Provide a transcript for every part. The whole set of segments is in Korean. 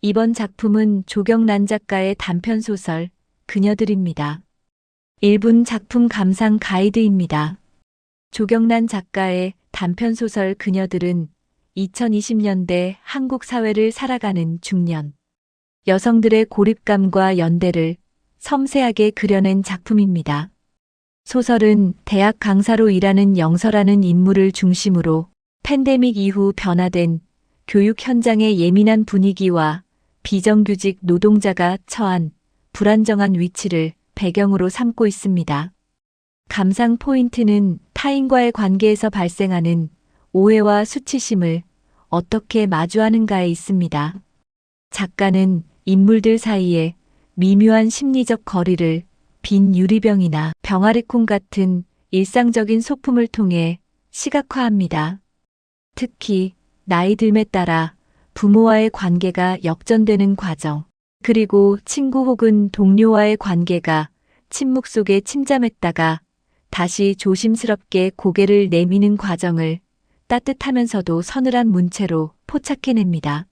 이번 작품은 조경란 작가의 단편소설 그녀들입니다. 1분 작품 감상 가이드입니다. 조경란 작가의 단편소설 그녀들은 2020년대 한국 사회를 살아가는 중년 여성들의 고립감과 연대를 섬세하게 그려낸 작품입니다. 소설은 대학 강사로 일하는 영서라는 인물을 중심으로 팬데믹 이후 변화된 교육 현장의 예민한 분위기와 비정규직 노동자가 처한 불안정한 위치를 배경으로 삼고 있습니다. 감상 포인트는 타인과의 관계에서 발생하는 오해와 수치심을 어떻게 마주하는가에 있습니다. 작가는 인물들 사이에 미묘한 심리적 거리를 빈 유리병이나 병아리콩 같은 일상적인 소품을 통해 시각화합니다. 특히 나이 듦에 따라 부모와의 관계가 역전되는 과정, 그리고 친구 혹은 동료와의 관계가 침묵 속에 침잠했다가 다시 조심스럽게 고개를 내미는 과정을 따뜻하면서도 서늘한 문체로 포착해냅니다.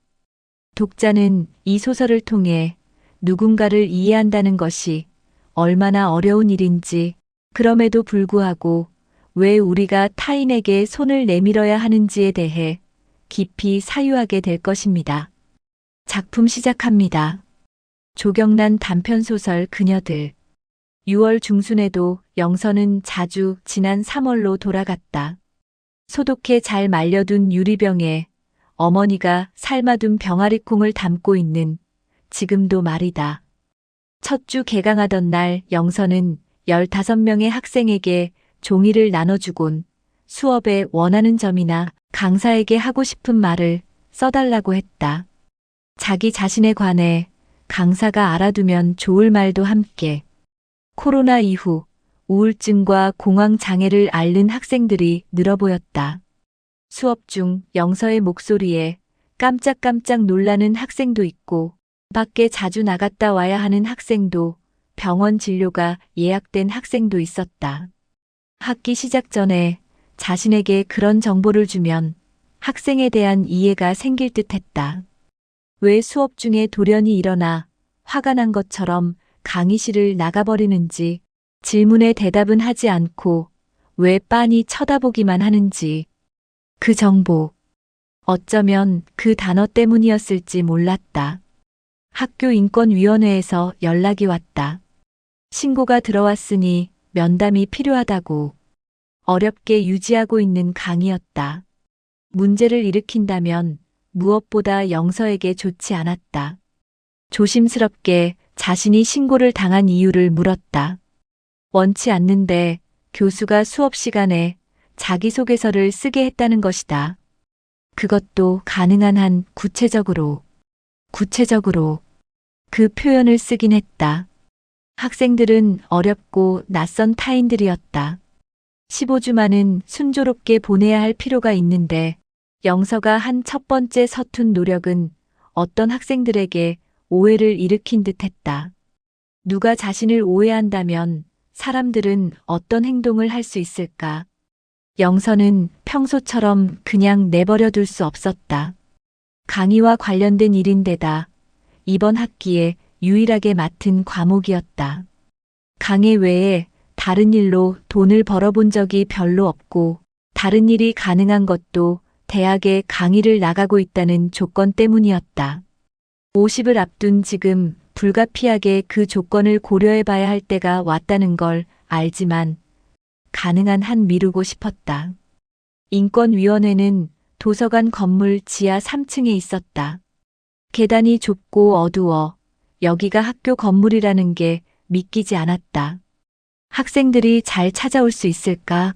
독자는 이 소설을 통해 누군가를 이해한다는 것이 얼마나 어려운 일인지, 그럼에도 불구하고 왜 우리가 타인에게 손을 내밀어야 하는지에 대해 깊이 사유하게 될 것입니다. 작품 시작합니다. 조경란 단편소설 그녀들. 6월 중순에도 영서는 자주 지난 3월로 돌아갔다. 소독해 잘 말려둔 유리병에 어머니가 삶아둔 병아리콩을 담고 있는 지금도 말이다. 첫 주 개강하던 날 영서는 15명의 학생에게 종이를 나눠주곤 수업에 원하는 점이나 강사에게 하고 싶은 말을 써달라고 했다. 자기 자신에 관해 강사가 알아두면 좋을 말도 함께. 코로나 이후 우울증과 공황 장애를 앓는 학생들이 늘어 보였다. 수업 중 영서의 목소리에 깜짝깜짝 놀라는 학생도 있고, 밖에 자주 나갔다 와야 하는 학생도, 병원 진료가 예약된 학생도 있었다. 학기 시작 전에 자신에게 그런 정보를 주면 학생에 대한 이해가 생길 듯했다. 왜 수업 중에 돌연히 일어나 화가 난 것처럼 강의실을 나가버리는지, 질문에 대답은 하지 않고 왜 빤히 쳐다보기만 하는지. 그 정보, 어쩌면 그 단어 때문이었을지 몰랐다. 학교 인권위원회에서 연락이 왔다. 신고가 들어왔으니 면담이 필요하다고. 어렵게 유지하고 있는 강의였다. 문제를 일으킨다면 무엇보다 영서에게 좋지 않았다. 조심스럽게 자신이 신고를 당한 이유를 물었다. 원치 않는데 교수가 수업 시간에 자기소개서를 쓰게 했다는 것이다. 그것도 가능한 한 구체적으로 그 표현을 쓰긴 했다. 학생들은 어렵고 낯선 타인들이었다. 15주만은 순조롭게 보내야 할 필요가 있는데 영서가 한 첫 번째 서툰 노력은 어떤 학생들에게 오해를 일으킨 듯했다. 누가 자신을 오해한다면 사람들은 어떤 행동을 할 수 있을까? 영서는 평소처럼 그냥 내버려 둘 수 없었다. 강의와 관련된 일인데다 이번 학기에 유일하게 맡은 과목이었다. 강의 외에 다른 일로 돈을 벌어본 적이 별로 없고, 다른 일이 가능한 것도 대학에 강의를 나가고 있다는 조건 때문이었다. 50을 앞둔 지금 불가피하게 그 조건을 고려해 봐야 할 때가 왔다는 걸 알지만 가능한 한 미루고 싶었다. 인권위원회는 도서관 건물 지하 3층에 있었다. 계단이 좁고 어두워 여기가 학교 건물이라는 게 믿기지 않았다. 학생들이 잘 찾아올 수 있을까?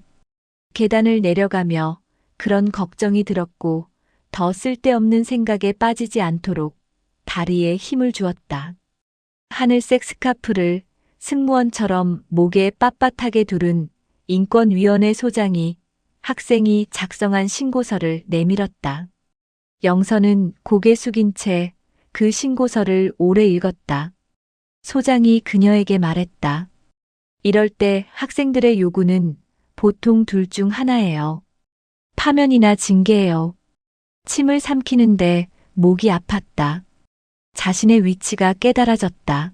계단을 내려가며 그런 걱정이 들었고, 더 쓸데없는 생각에 빠지지 않도록 다리에 힘을 주었다. 하늘색 스카프를 승무원처럼 목에 빳빳하게 두른 인권위원회 소장이 학생이 작성한 신고서를 내밀었다. 영서는 고개 숙인 채 그 신고서를 오래 읽었다. 소장이 그녀에게 말했다. 이럴 때 학생들의 요구는 보통 둘 중 하나예요. 파면이나 징계예요. 침을 삼키는데 목이 아팠다. 자신의 위치가 깨달아졌다.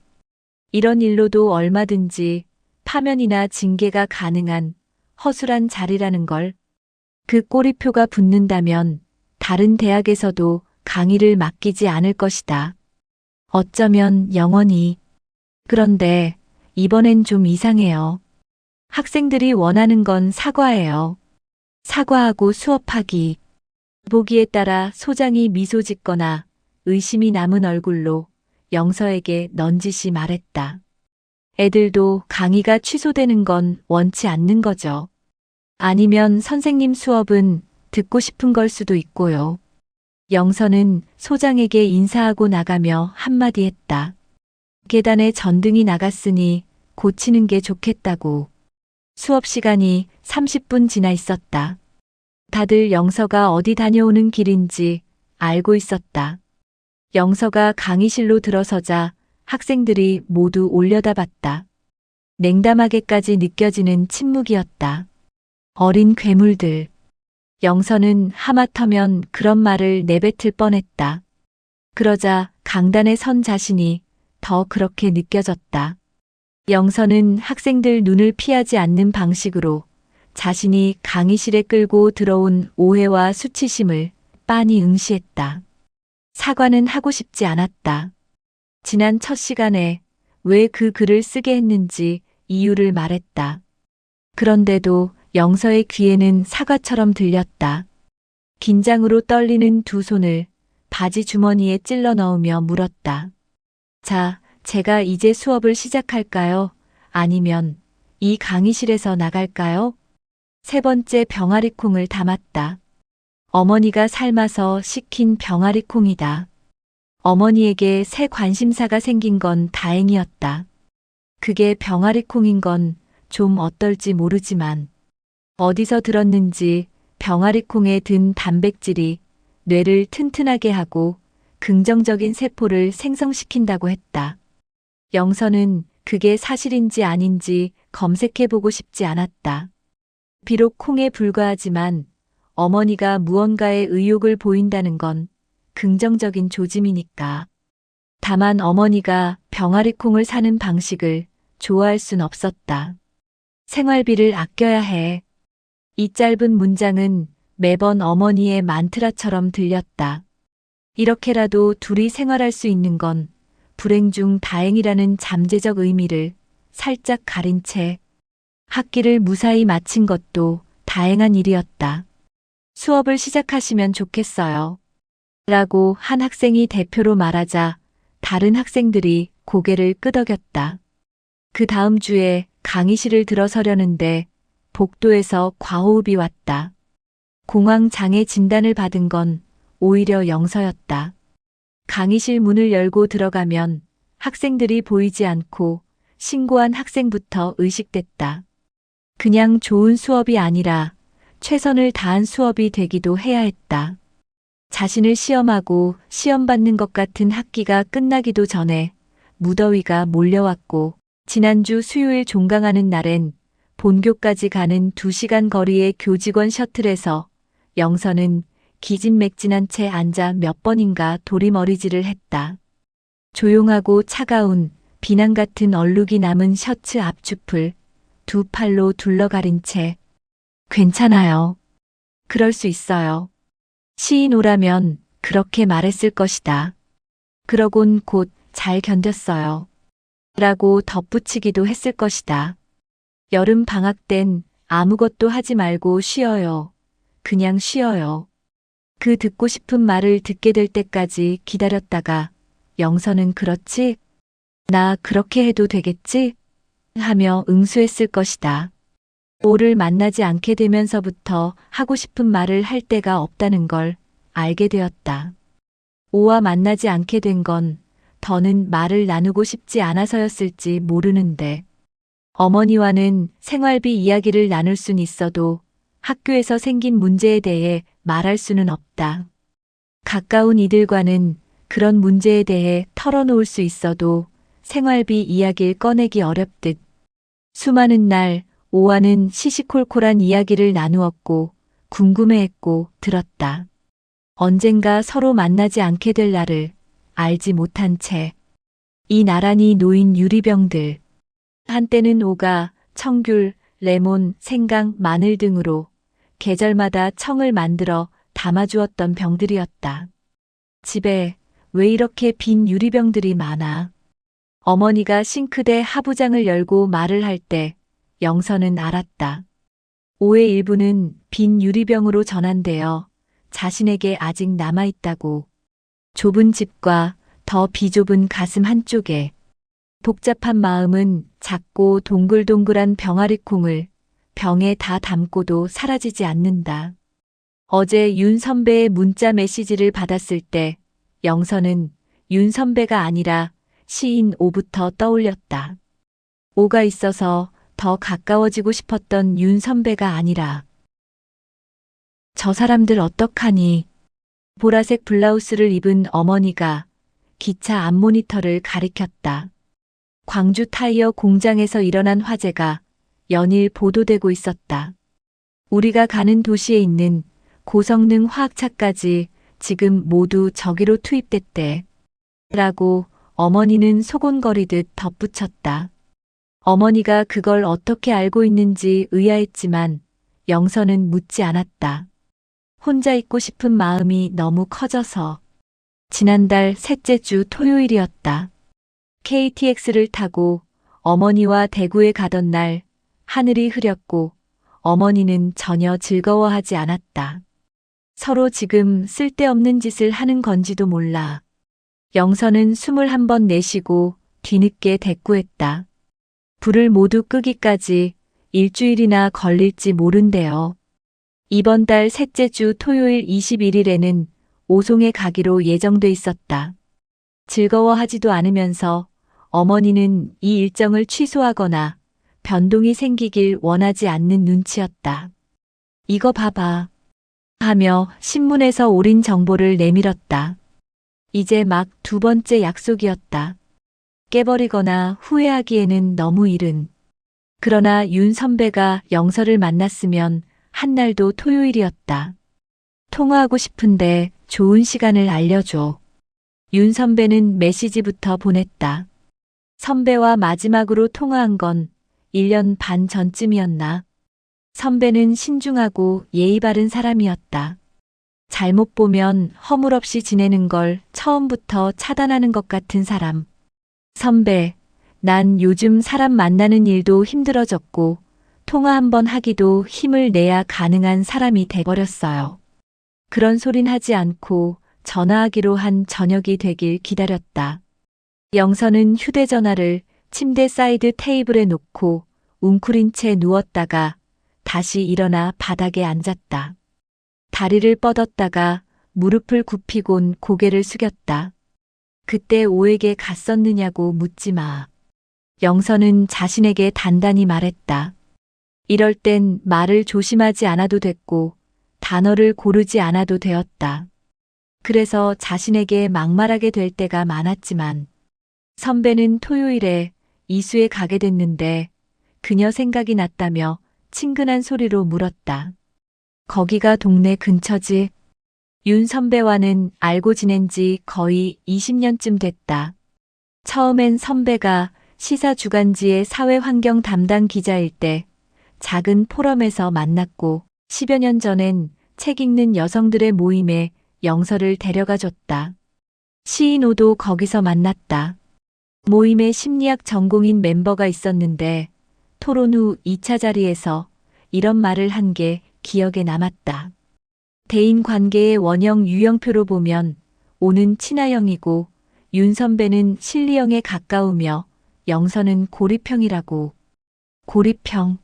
이런 일로도 얼마든지 파면이나 징계가 가능한 허술한 자리라는 걸. 그 꼬리표가 붙는다면 다른 대학에서도 강의를 맡기지 않을 것이다. 어쩌면 영원히. 그런데 이번엔 좀 이상해요. 학생들이 원하는 건 사과예요. 사과하고 수업하기. 보기에 따라 소장이 미소 짓거나 의심이 남은 얼굴로 영서에게 넌지시 말했다. 애들도 강의가 취소되는 건 원치 않는 거죠. 아니면 선생님 수업은 듣고 싶은 걸 수도 있고요. 영서는 소장에게 인사하고 나가며 한마디 했다. 계단에 전등이 나갔으니 고치는 게 좋겠다고. 수업 시간이 30분 지나 있었다. 다들 영서가 어디 다녀오는 길인지 알고 있었다. 영서가 강의실로 들어서자 학생들이 모두 올려다봤다. 냉담하게까지 느껴지는 침묵이었다. 어린 괴물들. 영서는 하마터면 그런 말을 내뱉을 뻔했다. 그러자 강단에 선 자신이 더 그렇게 느껴졌다. 영서는 학생들 눈을 피하지 않는 방식으로 자신이 강의실에 끌고 들어온 오해와 수치심을 빤히 응시했다. 사과는 하고 싶지 않았다. 지난 첫 시간에 왜 그 글을 쓰게 했는지 이유를 말했다. 그런데도 영서의 귀에는 사과처럼 들렸다. 긴장으로 떨리는 두 손을 바지 주머니에 찔러 넣으며 물었다. 자, 제가 이제 수업을 시작할까요? 아니면 이 강의실에서 나갈까요? 세 번째 병아리콩을 담았다. 어머니가 삶아서 식힌 병아리콩이다. 어머니에게 새 관심사가 생긴 건 다행이었다. 그게 병아리콩인 건 좀 어떨지 모르지만 어디서 들었는지 병아리콩에 든 단백질이 뇌를 튼튼하게 하고 긍정적인 세포를 생성시킨다고 했다. 영서는 그게 사실인지 아닌지 검색해보고 싶지 않았다. 비록 콩에 불과하지만 어머니가 무언가에 의욕을 보인다는 건 긍정적인 조짐이니까. 다만 어머니가 병아리콩을 사는 방식을 좋아할 순 없었다. 생활비를 아껴야 해. 이 짧은 문장은 매번 어머니의 만트라처럼 들렸다. 이렇게라도 둘이 생활할 수 있는 건 불행 중 다행이라는 잠재적 의미를 살짝 가린 채 학기를 무사히 마친 것도 다행한 일이었다. 수업을 시작하시면 좋겠어요. 라고 한 학생이 대표로 말하자 다른 학생들이 고개를 끄덕였다. 그 다음 주에 강의실을 들어서려는데 복도에서 과호흡이 왔다. 공황장애 진단을 받은 건 오히려 영서였다. 강의실 문을 열고 들어가면 학생들이 보이지 않고 신고한 학생부터 의식됐다. 그냥 좋은 수업이 아니라 최선을 다한 수업이 되기도 해야 했다. 자신을 시험하고 시험 받는 것 같은 학기가 끝나기도 전에 무더위가 몰려왔고 지난주 수요일 종강하는 날엔 본교까지 가는 2시간 거리의 교직원 셔틀에서 영서는 기진맥진한 채 앉아 몇 번인가 도리머리질을 했다. 조용하고 차가운 비난 같은 얼룩이 남은 셔츠 앞주풀 두 팔로 둘러가린 채 괜찮아요. 그럴 수 있어요. 시인오라면 그렇게 말했을 것이다. 그러곤 곧 잘 견뎠어요. 라고 덧붙이기도 했을 것이다. 여름 방학 땐 아무것도 하지 말고 쉬어요. 그냥 쉬어요. 그 듣고 싶은 말을 듣게 될 때까지 기다렸다가 영서는 그렇지? 나 그렇게 해도 되겠지? 하며 응수했을 것이다. 오를 만나지 않게 되면서부터 하고 싶은 말을 할 데가 없다는 걸 알게 되었다. 오와 만나지 않게 된 건 더는 말을 나누고 싶지 않아서였을지 모르는데 어머니와는 생활비 이야기를 나눌 순 있어도 학교에서 생긴 문제에 대해 말할 수는 없다. 가까운 이들과는 그런 문제에 대해 털어놓을 수 있어도 생활비 이야기를 꺼내기 어렵듯 수많은 날 오와는 시시콜콜한 이야기를 나누었고 궁금해했고 들었다. 언젠가 서로 만나지 않게 될 날을 알지 못한 채 이 나란히 놓인 유리병들. 한때는 오가 청귤, 레몬, 생강, 마늘 등으로 계절마다 청을 만들어 담아주었던 병들이었다. 집에 왜 이렇게 빈 유리병들이 많아? 어머니가 싱크대 하부장을 열고 말을 할 때 영서는 알았다. 오의 일부는 빈 유리병으로 전환되어 자신에게 아직 남아있다고. 좁은 집과 더 비좁은 가슴 한쪽에 복잡한 마음은 작고 동글동글한 병아리콩을 병에 다 담고도 사라지지 않는다. 어제 윤 선배의 문자 메시지를 받았을 때 영서는 윤 선배가 아니라 시인 오부터 떠올렸다. 오가 있어서 더 가까워지고 싶었던 윤 선배가 아니라 저 사람들 어떡하니? 보라색 블라우스를 입은 어머니가 기차 앞 모니터를 가리켰다. 광주 타이어 공장에서 일어난 화재가 연일 보도되고 있었다. 우리가 가는 도시에 있는 고성능 화학차까지 지금 모두 저기로 투입됐대. 라고 어머니는 소곤거리듯 덧붙였다. 어머니가 그걸 어떻게 알고 있는지 의아했지만 영서는 묻지 않았다. 혼자 있고 싶은 마음이 너무 커져서. 지난달 셋째 주 토요일이었다. KTX를 타고 어머니와 대구에 가던 날 하늘이 흐렸고 어머니는 전혀 즐거워하지 않았다. 서로 지금 쓸데없는 짓을 하는 건지도 몰라. 영서는 숨을 한 번 내쉬고 뒤늦게 대꾸했다. 불을 모두 끄기까지 일주일이나 걸릴지 모른대요. 이번 달 셋째 주 토요일 21일에는 오송에 가기로 예정돼 있었다. 즐거워하지도 않으면서 어머니는 이 일정을 취소하거나 변동이 생기길 원하지 않는 눈치였다. 이거 봐봐. 하며 신문에서 올인 정보를 내밀었다. 이제 막 두 번째 약속이었다. 깨버리거나 후회하기에는 너무 이른. 그러나 윤 선배가 영서를 만났으면 한날도 토요일이었다. 통화하고 싶은데 좋은 시간을 알려줘. 윤 선배는 메시지부터 보냈다. 선배와 마지막으로 통화한 건 1년 반 전쯤이었나. 선배는 신중하고 예의 바른 사람이었다. 잘못 보면 허물없이 지내는 걸 처음부터 차단하는 것 같은 사람. 선배, 난 요즘 사람 만나는 일도 힘들어졌고 통화 한 번 하기도 힘을 내야 가능한 사람이 돼버렸어요. 그런 소린 하지 않고 전화하기로 한 저녁이 되길 기다렸다. 영서는 휴대전화를 침대 사이드 테이블에 놓고 웅크린 채 누웠다가 다시 일어나 바닥에 앉았다. 다리를 뻗었다가 무릎을 굽히곤 고개를 숙였다. 그때 오에게 갔었느냐고 묻지 마. 영서는 자신에게 단단히 말했다. 이럴 땐 말을 조심하지 않아도 됐고 단어를 고르지 않아도 되었다. 그래서 자신에게 막말하게 될 때가 많았지만 선배는 토요일에 이수에 가게 됐는데 그녀 생각이 났다며 친근한 소리로 물었다. 거기가 동네 근처지? 윤 선배와는 알고 지낸 지 거의 20년쯤 됐다. 처음엔 선배가 시사 주간지의 사회환경 담당 기자일 때 작은 포럼에서 만났고 10여 년 전엔 책 읽는 여성들의 모임에 영서를 데려가 줬다. 시인오도 거기서 만났다. 모임에 심리학 전공인 멤버가 있었는데 토론 후 2차 자리에서 이런 말을 한 게 기억에 남았다. 대인 관계의 원형 유형표로 보면 오는 친화형이고 윤 선배는 실리형에 가까우며 영서는 고립형이라고. 고립형.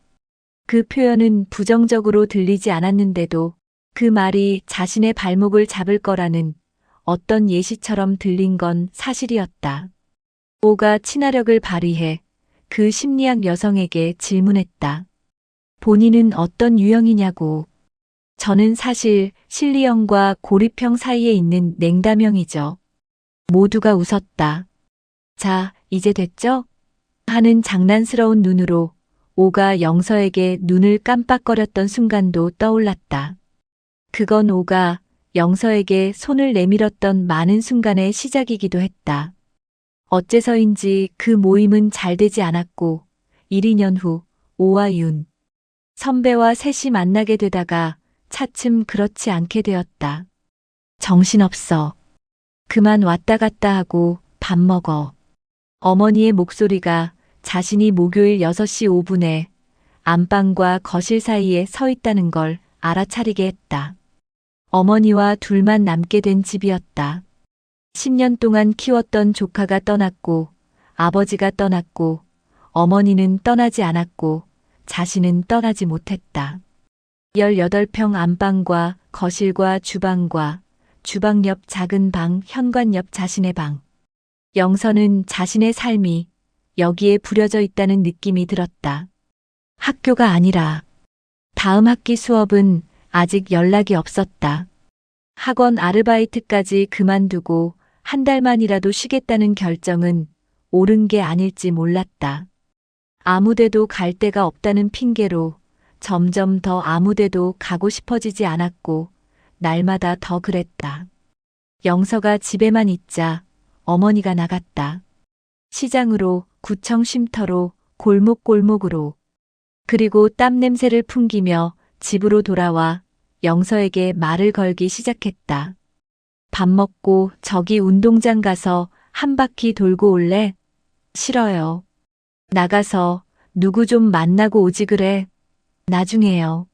그 표현은 부정적으로 들리지 않았는데도 그 말이 자신의 발목을 잡을 거라는 어떤 예시처럼 들린 건 사실이었다. 오가 친화력을 발휘해 그 심리학 여성에게 질문했다. 본인은 어떤 유형이냐고. 저는 사실 실리형과 고립형 사이에 있는 냉담형이죠. 모두가 웃었다. 자, 이제 됐죠? 하는 장난스러운 눈으로 오가 영서에게 눈을 깜빡거렸던 순간도 떠올랐다. 그건 오가 영서에게 손을 내밀었던 많은 순간의 시작이기도 했다. 어째서인지 그 모임은 잘 되지 않았고 1, 2년 후 오와 윤 선배와 셋이 만나게 되다가 차츰 그렇지 않게 되었다. 정신없어. 그만 왔다 갔다 하고 밥 먹어. 어머니의 목소리가 자신이 목요일 6시 5분에 안방과 거실 사이에 서 있다는 걸 알아차리게 했다. 어머니와 둘만 남게 된 집이었다. 10년 동안 키웠던 조카가 떠났고 아버지가 떠났고 어머니는 떠나지 않았고 자신은 떠나지 못했다. 18평 안방과 거실과 주방과 주방 옆 작은 방, 현관 옆 자신의 방. 영서는 자신의 삶이 여기에 부려져 있다는 느낌이 들었다. 학교가 아니라 다음 학기 수업은 아직 연락이 없었다. 학원 아르바이트까지 그만두고 한 달만이라도 쉬겠다는 결정은 옳은 게 아닐지 몰랐다. 아무데도 갈 데가 없다는 핑계로 점점 더 아무데도 가고 싶어지지 않았고 날마다 더 그랬다. 영서가 집에만 있자 어머니가 나갔다. 시장으로, 구청 쉼터로, 골목골목으로. 그리고 땀 냄새를 풍기며 집으로 돌아와 영서에게 말을 걸기 시작했다. 밥 먹고 저기 운동장 가서 한 바퀴 돌고 올래? 싫어요. 나가서 누구 좀 만나고 오지 그래. 나중에요.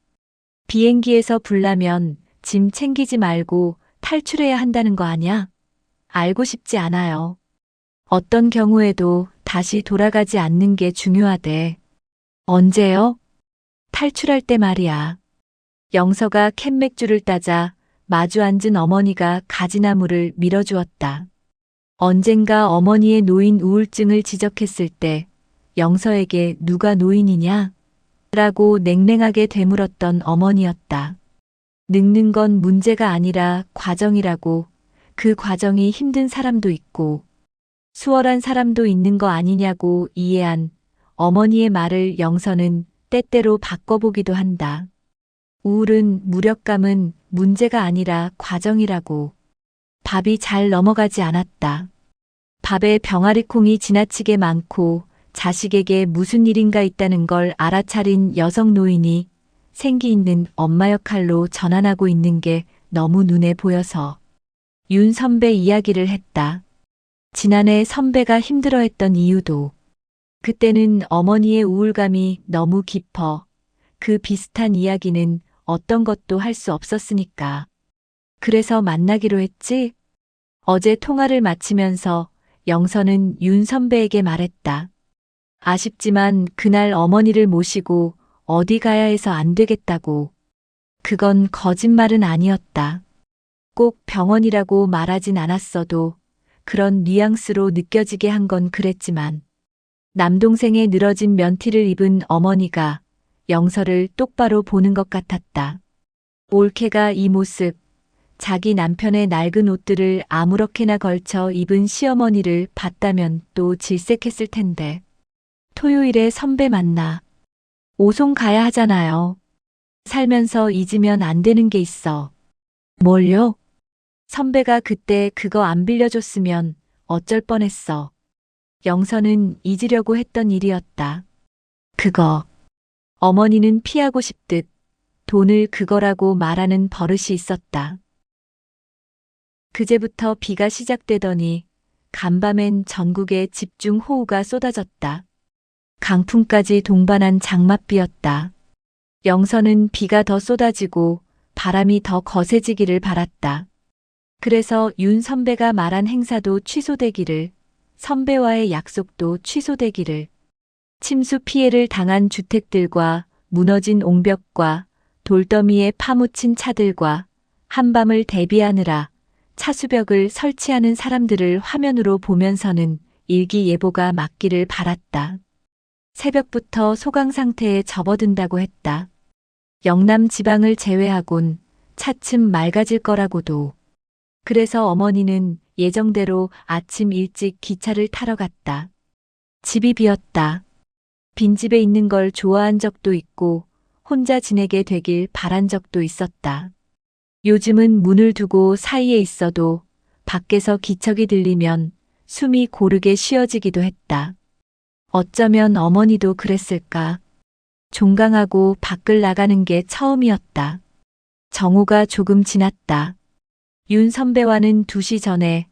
비행기에서 불나면 짐 챙기지 말고 탈출해야 한다는 거 아냐? 알고 싶지 않아요. 어떤 경우에도 다시 돌아가지 않는 게 중요하대. 언제요? 탈출할 때 말이야. 영서가 캔맥주를 따자 마주 앉은 어머니가 가지나무를 밀어주었다. 언젠가 어머니의 노인 우울증을 지적했을 때 영서에게 누가 노인이냐? 라고 냉랭하게 되물었던 어머니였다. 늙는 건 문제가 아니라 과정이라고. 그 과정이 힘든 사람도 있고 수월한 사람도 있는 거 아니냐고 이해한 어머니의 말을 영서는 때때로 바꿔보기도 한다. 우울은, 무력감은 문제가 아니라 과정이라고. 밥이 잘 넘어가지 않았다. 밥에 병아리콩이 지나치게 많고 자식에게 무슨 일인가 있다는 걸 알아차린 여성 노인이 생기 있는 엄마 역할로 전환하고 있는 게 너무 눈에 보여서 윤 선배 이야기를 했다. 지난해 선배가 힘들어했던 이유도 그때는 어머니의 우울감이 너무 깊어 그 비슷한 이야기는 어떤 것도 할 수 없었으니까. 그래서 만나기로 했지? 어제 통화를 마치면서 영서는 윤 선배에게 말했다. 아쉽지만 그날 어머니를 모시고 어디 가야 해서 안 되겠다고. 그건 거짓말은 아니었다. 꼭 병원이라고 말하진 않았어도 그런 뉘앙스로 느껴지게 한 건 그랬지만 남동생의 늘어진 면티를 입은 어머니가 영서를 똑바로 보는 것 같았다. 올케가 이 모습, 자기 남편의 낡은 옷들을 아무렇게나 걸쳐 입은 시어머니를 봤다면 또 질색했을 텐데. 토요일에 선배 만나. 오송 가야 하잖아요. 살면서 잊으면 안 되는 게 있어. 뭘요? 선배가 그때 그거 안 빌려줬으면 어쩔 뻔했어. 영서는 잊으려고 했던 일이었다. 그거. 어머니는 피하고 싶듯 돈을 그거라고 말하는 버릇이 있었다. 그제부터 비가 시작되더니 간밤엔 전국에 집중 호우가 쏟아졌다. 강풍까지 동반한 장맛비였다. 영서는 비가 더 쏟아지고 바람이 더 거세지기를 바랐다. 그래서 윤 선배가 말한 행사도 취소되기를, 선배와의 약속도 취소되기를, 침수 피해를 당한 주택들과 무너진 옹벽과 돌더미에 파묻힌 차들과 한밤을 대비하느라 차수벽을 설치하는 사람들을 화면으로 보면서는 일기예보가 맞기를 바랐다. 새벽부터 소강 상태에 접어든다고 했다. 영남 지방을 제외하곤 차츰 맑아질 거라고도. 그래서 어머니는 예정대로 아침 일찍 기차를 타러 갔다. 집이 비었다. 빈집에 있는 걸 좋아한 적도 있고 혼자 지내게 되길 바란 적도 있었다. 요즘은 문을 두고 사이에 있어도 밖에서 기척이 들리면 숨이 고르게 쉬어지기도 했다. 어쩌면 어머니도 그랬을까. 종강하고 밖을 나가는 게 처음이었다. 정오가 조금 지났다. 윤 선배와는 2시 전에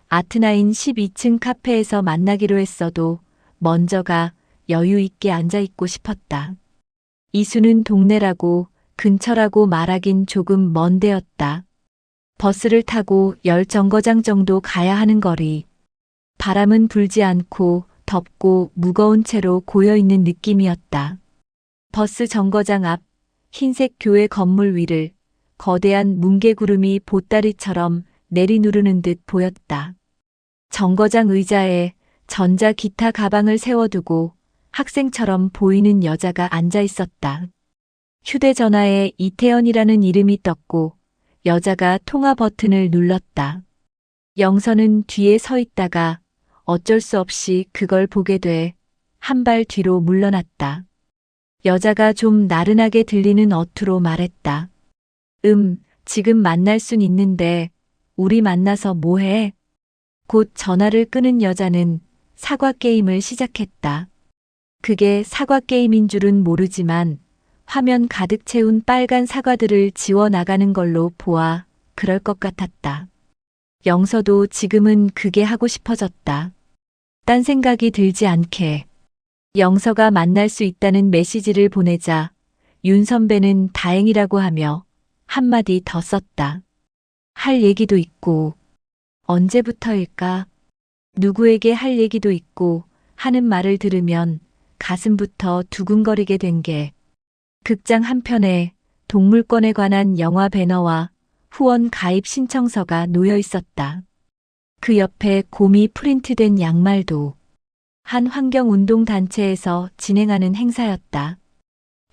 아트나인 12층 카페에서 만나기로 했어도 먼저가 여유 있게 앉아 있고 싶었다. 이수는 동네라고 근처라고 말하긴 조금 먼 데였다. 버스를 타고 10정거장 정도 가야 하는 거리. 바람은 불지 않고 덥고 무거운 채로 고여있는 느낌이었다. 버스 정거장 앞 흰색 교회 건물 위를 거대한 뭉게구름이 보따리처럼 내리누르는 듯 보였다. 정거장 의자에 전자 기타 가방을 세워두고 학생처럼 보이는 여자가 앉아 있었다. 휴대전화에 이태연이라는 이름이 떴고 여자가 통화 버튼을 눌렀다. 영선은 뒤에 서 있다가 어쩔 수 없이 그걸 보게 돼 한 발 뒤로 물러났다. 여자가 좀 나른하게 들리는 어투로 말했다. 지금 만날 순 있는데 우리 만나서 뭐해? 곧 전화를 끄는 여자는 사과 게임을 시작했다. 그게 사과 게임인 줄은 모르지만 화면 가득 채운 빨간 사과들을 지워 나가는 걸로 보아 그럴 것 같았다. 영서도 지금은 그게 하고 싶어졌다. 딴 생각이 들지 않게. 영서가 만날 수 있다는 메시지를 보내자 윤 선배는 다행이라고 하며 한마디 더 썼다. 할 얘기도 있고 언제부터일까? 누구에게 할 얘기도 있고 하는 말을 들으면 가슴부터 두근거리게 된 게 극장 한편에 동물권에 관한 영화 배너와 후원 가입 신청서가 놓여 있었다. 그 옆에 곰이 프린트된 양말도 한 환경운동단체에서 진행하는 행사였다.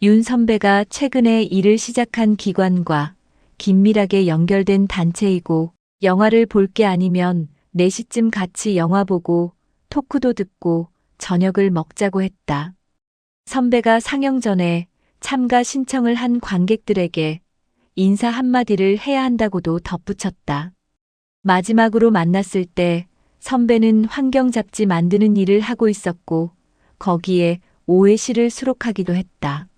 윤 선배가 최근에 일을 시작한 기관과 긴밀하게 연결된 단체이고 영화를 볼 게 아니면 4시쯤 같이 영화 보고 토크도 듣고 저녁을 먹자고 했다. 선배가 상영 전에 참가 신청을 한 관객들에게 인사 한마디를 해야 한다고도 덧붙였다. 마지막으로 만났을 때 선배는 환경 잡지 만드는 일을 하고 있었고 거기에 오해시를 수록하기도 했다.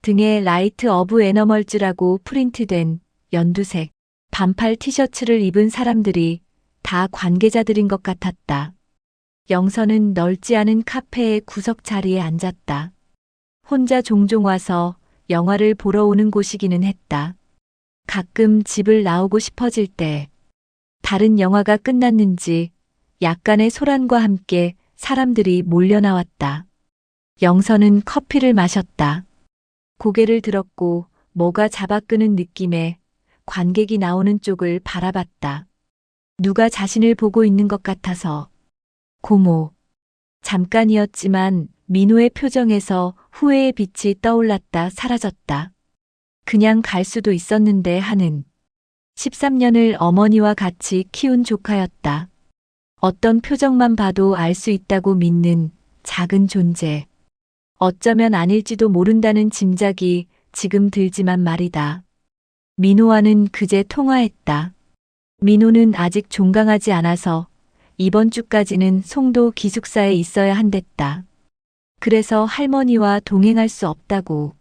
등에 라이트 어브 애너멀즈라고 프린트된 연두색 반팔 티셔츠를 입은 사람들이 다 관계자들인 것 같았다. 영서는 넓지 않은 카페의 구석 자리에 앉았다. 혼자 종종 와서 영화를 보러 오는 곳이기는 했다. 가끔 집을 나오고 싶어질 때 다른 영화가 끝났는지 약간의 소란과 함께 사람들이 몰려 나왔다. 영서는 커피를 마셨다. 고개를 들었고 뭐가 잡아끄는 느낌에 관객이 나오는 쪽을 바라봤다. 누가 자신을 보고 있는 것 같아서. 고모. 잠깐이었지만 민호의 표정에서 후회의 빛이 떠올랐다 사라졌다. 그냥 갈 수도 있었는데 하는 13년을 어머니와 같이 키운 조카였다. 어떤 표정만 봐도 알 수 있다고 믿는 작은 존재. 어쩌면 아닐지도 모른다는 짐작이 지금 들지만 말이다. 민호와는 그제 통화했다. 민호는 아직 종강하지 않아서 이번 주까지는 송도 기숙사에 있어야 한댔다. 그래서 할머니와 동행할 수 없다고.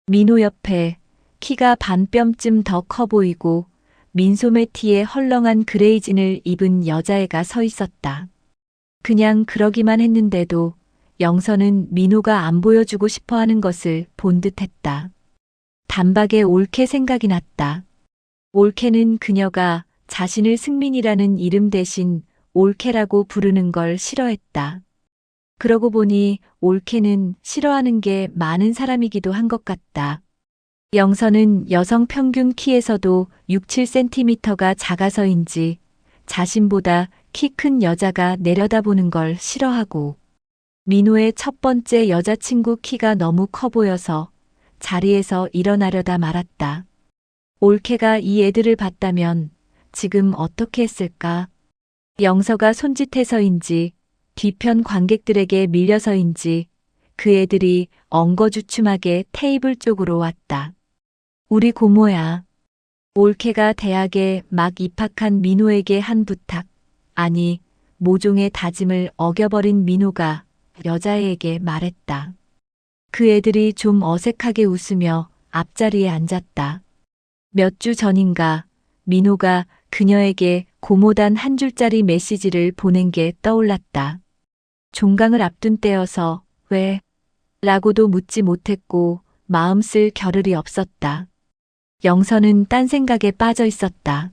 민호 옆에 키가 반뼘쯤 더 커 보이고 민소매 티에 헐렁한 그레이진을 입은 여자애가 서 있었다. 그냥 그러기만 했는데도 영서는 민호가 안 보여주고 싶어 하는 것을 본 듯했다. 단박에 올케 생각이 났다. 올케는 그녀가 자신을 승민이라는 이름 대신 올케라고 부르는 걸 싫어했다. 그러고 보니 올케는 싫어하는 게 많은 사람이기도 한 것 같다. 영서는 여성 평균 키에서도 6, 7cm가 작아서인지 자신보다 키 큰 여자가 내려다보는 걸 싫어하고 민호의 첫 번째 여자친구 키가 너무 커 보여서 자리에서 일어나려다 말았다. 올케가 이 애들을 봤다면 지금 어떻게 했을까? 영서가 손짓해서인지 뒤편 관객들에게 밀려서인지 그 애들이 엉거주춤하게 테이블 쪽으로 왔다. 우리 고모야. 올케가 대학에 막 입학한 민호에게 한 부탁, 아니, 모종의 다짐을 어겨버린 민호가 여자애에게 말했다. 그 애들이 좀 어색하게 웃으며 앞자리에 앉았다. 몇 주 전인가 민호가 그녀에게 고모단 한 줄짜리 메시지를 보낸 게 떠올랐다. 종강을 앞둔 때여서 왜? 라고도 묻지 못했고 마음 쓸 겨를이 없었다. 영서는 딴 생각에 빠져 있었다.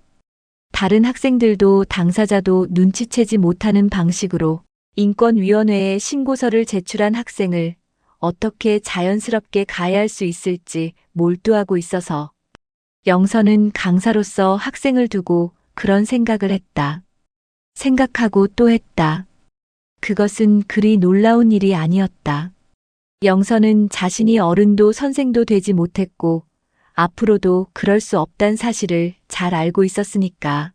다른 학생들도 당사자도 눈치채지 못하는 방식으로 인권위원회에 신고서를 제출한 학생을 어떻게 자연스럽게 가해할 수 있을지 몰두하고 있어서 영서는 강사로서 학생을 두고 그런 생각을 했다. 생각하고 또 했다. 그것은 그리 놀라운 일이 아니었다. 영서는 자신이 어른도 선생도 되지 못했고 앞으로도 그럴 수 없단 사실을 잘 알고 있었으니까.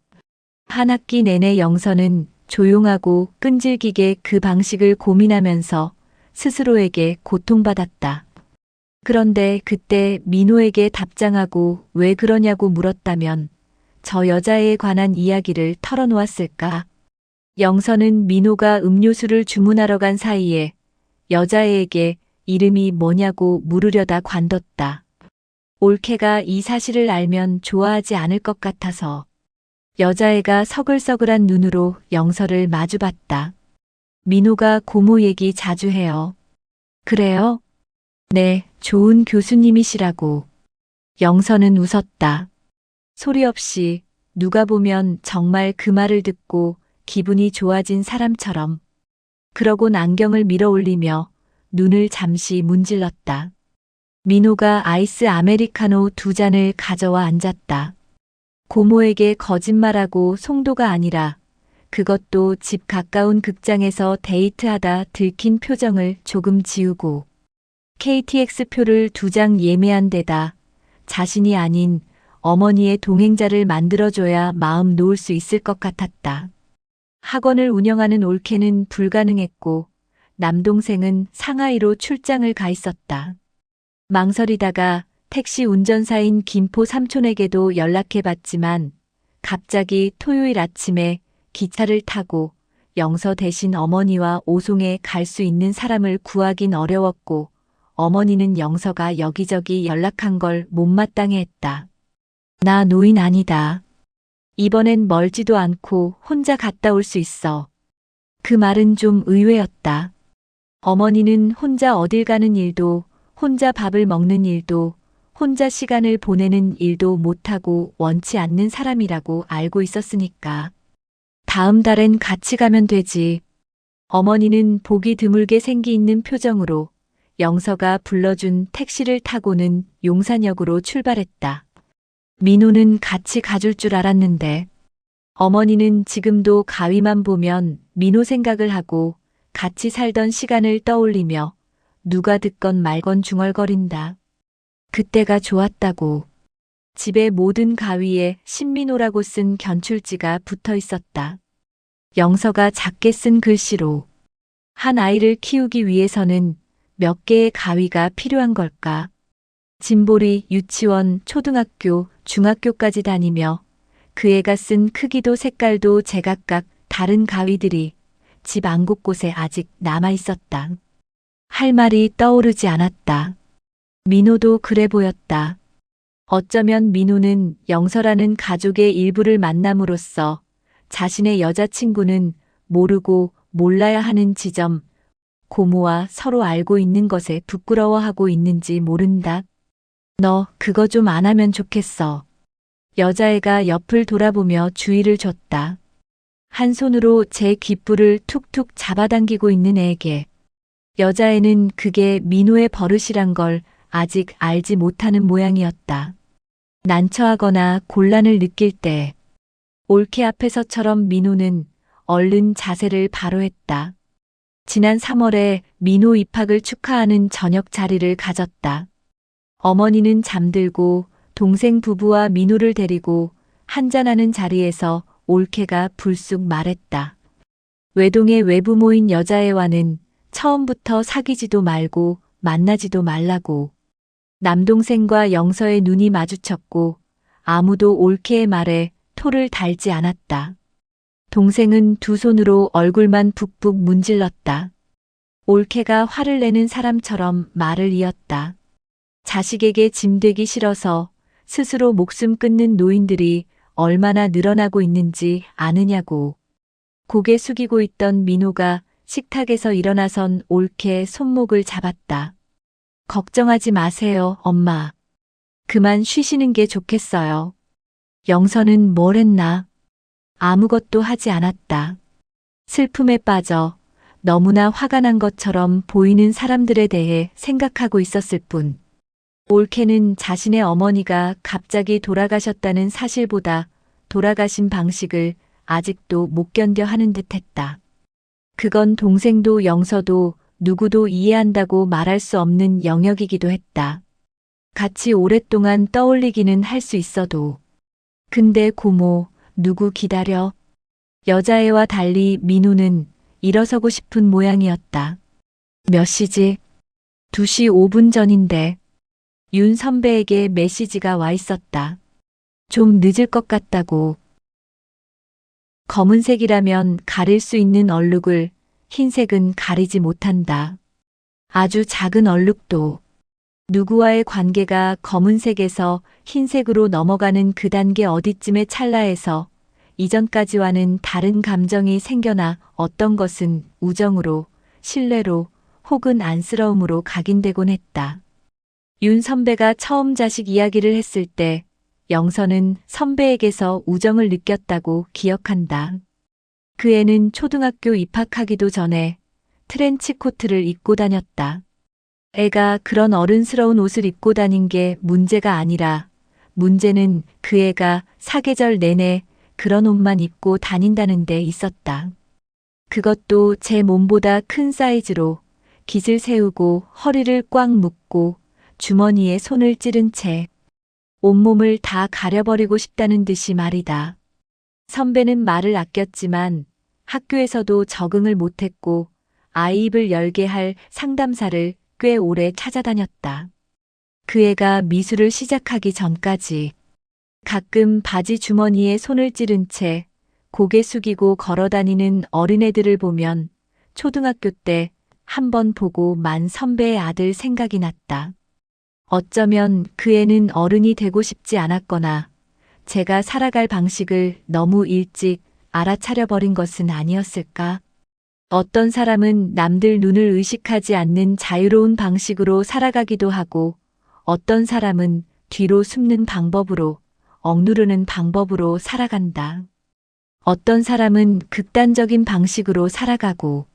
한 학기 내내 영서는 조용하고 끈질기게 그 방식을 고민하면서 스스로에게 고통받았다. 그런데 그때 민호에게 답장하고 왜 그러냐고 물었다면 저 여자애에 관한 이야기를 털어놓았을까? 영서는 민호가 음료수를 주문하러 간 사이에 여자애에게 이름이 뭐냐고 물으려다 관뒀다. 올케가 이 사실을 알면 좋아하지 않을 것 같아서. 여자애가 서글서글한 눈으로 영서를 마주봤다. 민호가 고모 얘기 자주 해요. 그래요? 네, 좋은 교수님이시라고. 영서는 웃었다. 소리 없이 누가 보면 정말 그 말을 듣고 기분이 좋아진 사람처럼. 그러곤 안경을 밀어 올리며 눈을 잠시 문질렀다. 민호가 아이스 아메리카노 2잔을 가져와 앉았다. 고모에게 거짓말하고 송도가 아니라 그것도 집 가까운 극장에서 데이트하다 들킨 표정을 조금 지우고 KTX 표를 2장 예매한 데다 자신이 아닌 어머니의 동행자를 만들어줘야 마음 놓을 수 있을 것 같았다. 학원을 운영하는 올케는 불가능했고 남동생은 상하이로 출장을 가 있었다. 망설이다가 택시 운전사인 김포 삼촌에게도 연락해봤지만 갑자기 토요일 아침에 기차를 타고 영서 대신 어머니와 오송에 갈 수 있는 사람을 구하긴 어려웠고 어머니는 영서가 여기저기 연락한 걸 못마땅해 했다. 나 노인 아니다. 이번엔 멀지도 않고 혼자 갔다 올 수 있어. 그 말은 좀 의외였다. 어머니는 혼자 어딜 가는 일도 혼자 밥을 먹는 일도 혼자 시간을 보내는 일도 못하고 원치 않는 사람이라고 알고 있었으니까. 다음 달엔 같이 가면 되지. 어머니는 보기 드물게 생기 있는 표정으로 영서가 불러준 택시를 타고는 용산역으로 출발했다. 민호는 같이 가줄 줄 알았는데 어머니는 지금도 가위만 보면 민호 생각을 하고 같이 살던 시간을 떠올리며 누가 듣건 말건 중얼거린다. 그때가 좋았다고. 집의 모든 가위에 신민호라고 쓴 견출지가 붙어 있었다. 영서가 작게 쓴 글씨로 한 아이를 키우기 위해서는 몇 개의 가위가 필요한 걸까? 진보리 유치원, 초등학교, 중학교까지 다니며 그 애가 쓴 크기도 색깔도 제각각 다른 가위들이 집 안 곳곳에 아직 남아 있었다. 할 말이 떠오르지 않았다. 민호도 그래 보였다. 어쩌면 민호는 영서라는 가족의 일부를 만남으로써 자신의 여자친구는 모르고 몰라야 하는 지점, 고모와 서로 알고 있는 것에 부끄러워하고 있는지 모른다. 너 그거 좀 안 하면 좋겠어. 여자애가 옆을 돌아보며 주의를 줬다. 한 손으로 제 귓불을 툭툭 잡아당기고 있는 애에게. 여자애는 그게 민호의 버릇이란 걸 아직 알지 못하는 모양이었다. 난처하거나 곤란을 느낄 때 올케 앞에서처럼 민호는 얼른 자세를 바로 했다. 지난 3월에 민호 입학을 축하하는 저녁 자리를 가졌다. 어머니는 잠들고 동생 부부와 민호를 데리고 한잔하는 자리에서 올케가 불쑥 말했다. 외동의 외부모인 여자애와는 처음부터 사귀지도 말고 만나지도 말라고. 남동생과 영서의 눈이 마주쳤고 아무도 올케의 말에 토를 달지 않았다. 동생은 두 손으로 얼굴만 북북 문질렀다. 올케가 화를 내는 사람처럼 말을 이었다. 자식에게 짐되기 싫어서 스스로 목숨 끊는 노인들이 얼마나 늘어나고 있는지 아느냐고. 고개 숙이고 있던 민호가 식탁에서 일어나선 올케 손목을 잡았다. 걱정하지 마세요, 엄마. 그만 쉬시는 게 좋겠어요. 영서는 뭘 했나? 아무것도 하지 않았다. 슬픔에 빠져 너무나 화가 난 것처럼 보이는 사람들에 대해 생각하고 있었을 뿐. 올케는 자신의 어머니가 갑자기 돌아가셨다는 사실보다 돌아가신 방식을 아직도 못 견뎌 하는 듯 했다. 그건 동생도 영서도 누구도 이해한다고 말할 수 없는 영역이기도 했다. 같이 오랫동안 떠올리기는 할 수 있어도. 근데 고모, 누구 기다려? 여자애와 달리 민호는 일어서고 싶은 모양이었다. 몇 시지? 2시 5분 전인데. 윤 선배에게 메시지가 와 있었다. 좀 늦을 것 같다고. 검은색이라면 가릴 수 있는 얼룩을 흰색은 가리지 못한다. 아주 작은 얼룩도. 누구와의 관계가 검은색에서 흰색으로 넘어가는 그 단계 어디쯤의 찰나에서 이전까지와는 다른 감정이 생겨나 어떤 것은 우정으로, 신뢰로, 혹은 안쓰러움으로 각인되곤 했다. 윤 선배가 처음 자식 이야기를 했을 때 영서는 선배에게서 우정을 느꼈다고 기억한다. 그 애는 초등학교 입학하기도 전에 트렌치 코트를 입고 다녔다. 애가 그런 어른스러운 옷을 입고 다닌 게 문제가 아니라 문제는 그 애가 사계절 내내 그런 옷만 입고 다닌다는 데 있었다. 그것도 제 몸보다 큰 사이즈로 깃을 세우고 허리를 꽉 묶고 주머니에 손을 찌른 채 온몸을 다 가려버리고 싶다는 듯이 말이다. 선배는 말을 아꼈지만 학교에서도 적응을 못했고 아이 입을 열게 할 상담사를 꽤 오래 찾아다녔다. 그 애가 미술을 시작하기 전까지 가끔 바지 주머니에 손을 찌른 채 고개 숙이고 걸어다니는 어린애들을 보면 초등학교 때 한 번 보고 만 선배의 아들 생각이 났다. 어쩌면 그 애는 어른이 되고 싶지 않았거나 제가 살아갈 방식을 너무 일찍 알아차려버린 것은 아니었을까? 어떤 사람은 남들 눈을 의식하지 않는 자유로운 방식으로 살아가기도 하고 어떤 사람은 뒤로 숨는 방법으로 억누르는 방법으로 살아간다. 어떤 사람은 극단적인 방식으로 살아가고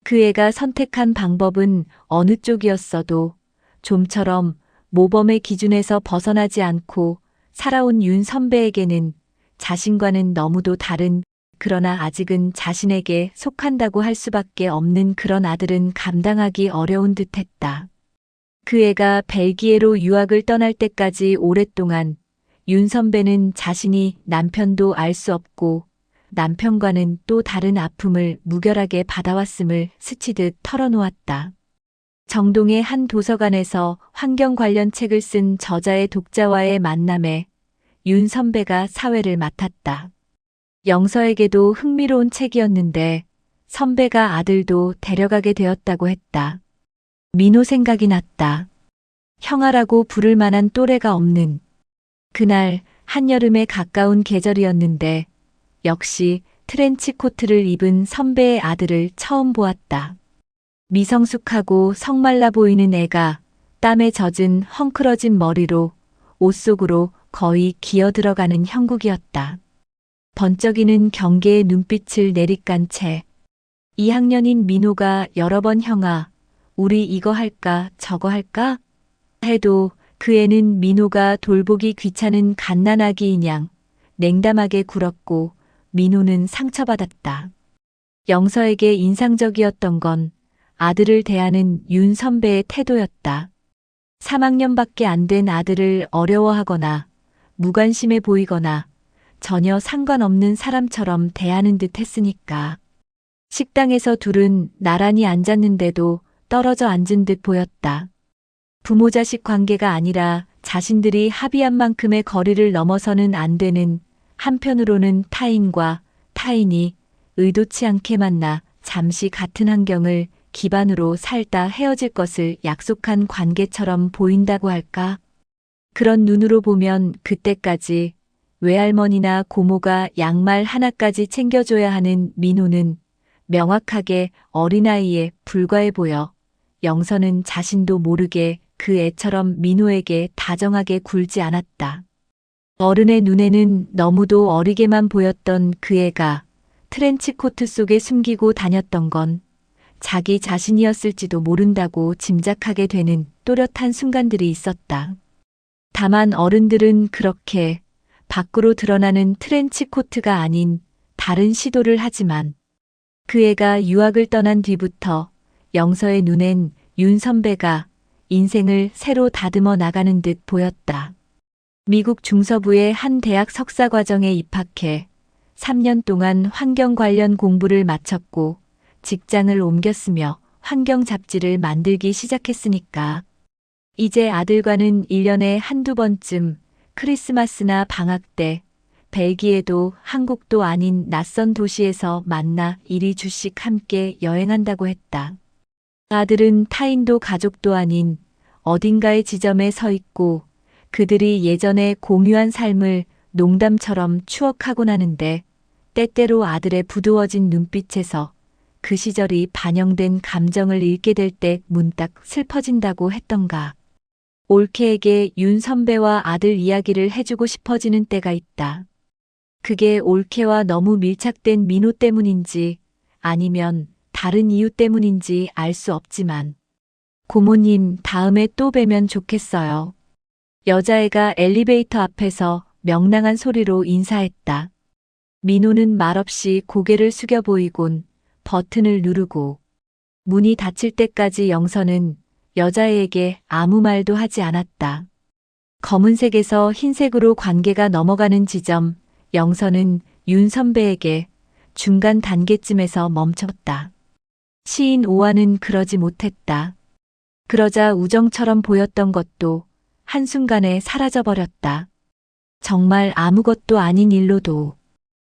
그 애가 선택한 방법은 어느 쪽이었어도 좀처럼 모범의 기준에서 벗어나지 않고 살아온 윤 선배에게는 자신과는 너무도 다른 그러나 아직은 자신에게 속한다고 할 수밖에 없는 그런 아들은 감당하기 어려운 듯했다. 그 애가 벨기에로 유학을 떠날 때까지 오랫동안 윤 선배는 자신이 남편도 알 수 없고 남편과는 또 다른 아픔을 무결하게 받아왔음을 스치듯 털어놓았다. 정동의 한 도서관에서 환경 관련 책을 쓴 저자의 독자와의 만남에 윤 선배가 사회를 맡았다. 영서에게도 흥미로운 책이었는데 선배가 아들도 데려가게 되었다고 했다. 민호 생각이 났다. 형아라고 부를 만한 또래가 없는. 그날 한여름에 가까운 계절이었는데 역시 트렌치 코트를 입은 선배의 아들을 처음 보았다. 미성숙하고 성말라 보이는 애가 땀에 젖은 헝클어진 머리로 옷 속으로 거의 기어들어가는 형국이었다. 번쩍이는 경계의 눈빛을 내리깐 채 2학년인 민호가 여러 번 형아, 우리 이거 할까 저거 할까? 해도 그 애는 민호가 돌보기 귀찮은 갓난아기인 양 냉담하게 굴었고 민호는 상처받았다. 영서에게 인상적이었던 건 아들을 대하는 윤 선배의 태도였다. 3학년밖에 안 된 아들을 어려워하거나 무관심해 보이거나 전혀 상관없는 사람처럼 대하는 듯 했으니까. 식당에서 둘은 나란히 앉았는데도 떨어져 앉은 듯 보였다. 부모 자식 관계가 아니라 자신들이 합의한 만큼의 거리를 넘어서는 안 되는, 한편으로는 타인과 타인이 의도치 않게 만나 잠시 같은 환경을 기반으로 살다 헤어질 것을 약속한 관계처럼 보인다고 할까? 그런 눈으로 보면 그때까지 외할머니나 고모가 양말 하나까지 챙겨줘야 하는 민호는 명확하게 어린아이에 불과해 보여 영선은 자신도 모르게 그 애처럼 민호에게 다정하게 굴지 않았다. 어른의 눈에는 너무도 어리게만 보였던 그 애가 트렌치코트 속에 숨기고 다녔던 건 자기 자신이었을지도 모른다고 짐작하게 되는 또렷한 순간들이 있었다. 다만 어른들은 그렇게 밖으로 드러나는 트렌치코트가 아닌 다른 시도를 하지만 그 애가 유학을 떠난 뒤부터 영서의 눈엔 윤 선배가 인생을 새로 다듬어 나가는 듯 보였다. 미국 중서부의 한 대학 석사 과정에 입학해 3년 동안 환경 관련 공부를 마쳤고 직장을 옮겼으며 환경 잡지를 만들기 시작했으니까 이제 아들과는 1년에 한두 번쯤 크리스마스나 방학 때 벨기에도 한국도 아닌 낯선 도시에서 만나 이리주씩 함께 여행한다고 했다. 아들은 타인도 가족도 아닌 어딘가의 지점에 서 있고 그들이 예전에 공유한 삶을 농담처럼 추억하곤 하는데 때때로 아들의 부드워진 눈빛에서 그 시절이 반영된 감정을 읽게 될 때 문딱 슬퍼진다고 했던가. 올케에게 윤 선배와 아들 이야기를 해주고 싶어지는 때가 있다. 그게 올케와 너무 밀착된 민호 때문인지 아니면 다른 이유 때문인지 알 수 없지만 고모님 다음에 또 뵈면 좋겠어요. 여자애가 엘리베이터 앞에서 명랑한 소리로 인사했다. 민호는 말없이 고개를 숙여 보이곤 버튼을 누르고 문이 닫힐 때까지 영선은 여자애에게 아무 말도 하지 않았다. 검은색에서 흰색으로 관계가 넘어가는 지점, 영선은 윤 선배에게 중간 단계쯤에서 멈췄다. 시인 오아는 그러지 못했다. 그러자 우정처럼 보였던 것도 한순간에 사라져버렸다. 정말 아무것도 아닌 일로도.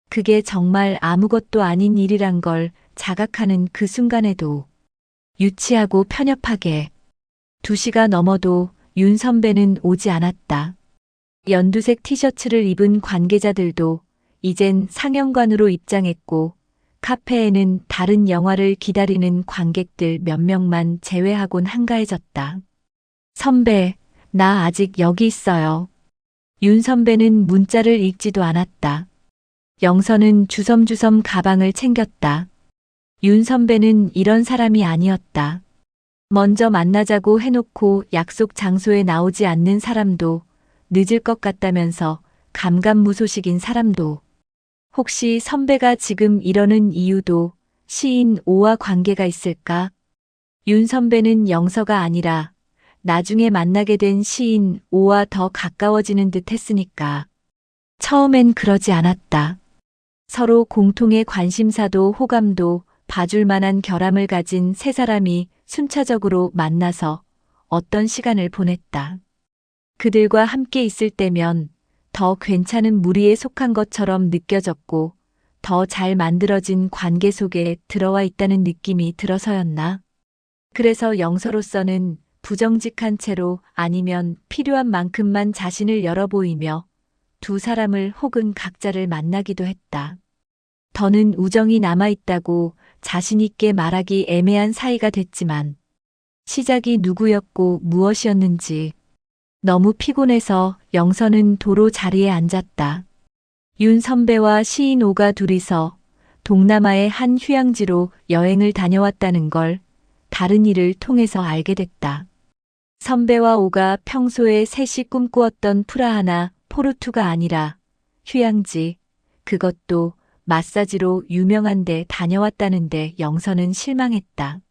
그게 정말 아무것도 아닌 일이란 걸 자각하는 그 순간에도 유치하고 편협하게 2시가 넘어도 윤 선배는 오지 않았다. 연두색 티셔츠를 입은 관계자들도 이젠 상영관으로 입장했고 카페에는 다른 영화를 기다리는 관객들 몇 명만 제외하곤 한가해졌다. 선배, 나 아직 여기 있어요. 윤 선배는 문자를 읽지도 않았다. 영선은 주섬주섬 가방을 챙겼다. 윤 선배는 이런 사람이 아니었다. 먼저 만나자고 해놓고 약속 장소에 나오지 않는 사람도, 늦을 것 같다면서 감감무소식인 사람도, 혹시 선배가 지금 이러는 이유도 시인 오와 관계가 있을까? 윤 선배는 영서가 아니라 나중에 만나게 된 시인 오와 더 가까워지는 듯 했으니까. 처음엔 그러지 않았다. 서로 공통의 관심사도 호감도 봐줄 만한 결함을 가진 세 사람이 순차적으로 만나서 어떤 시간을 보냈다. 그들과 함께 있을 때면 더 괜찮은 무리에 속한 것처럼 느껴졌고 더 잘 만들어진 관계 속에 들어와 있다는 느낌이 들어서였나? 그래서 영서로서는 부정직한 채로 아니면 필요한 만큼만 자신을 열어 보이며 두 사람을 혹은 각자를 만나기도 했다. 더는 우정이 남아있다고 자신있게 말하기 애매한 사이가 됐지만 시작이 누구였고 무엇이었는지 너무 피곤해서 영선은 도로 자리에 앉았다. 윤 선배와 시인 오가 둘이서 동남아의 한 휴양지로 여행을 다녀왔다는 걸 다른 일을 통해서 알게 됐다. 선배와 오가 평소에 셋이 꿈꾸었던 프라하나 포르투가 아니라 휴양지, 그것도 마사지로 유명한 데 다녀왔다는데 영선은 실망했다.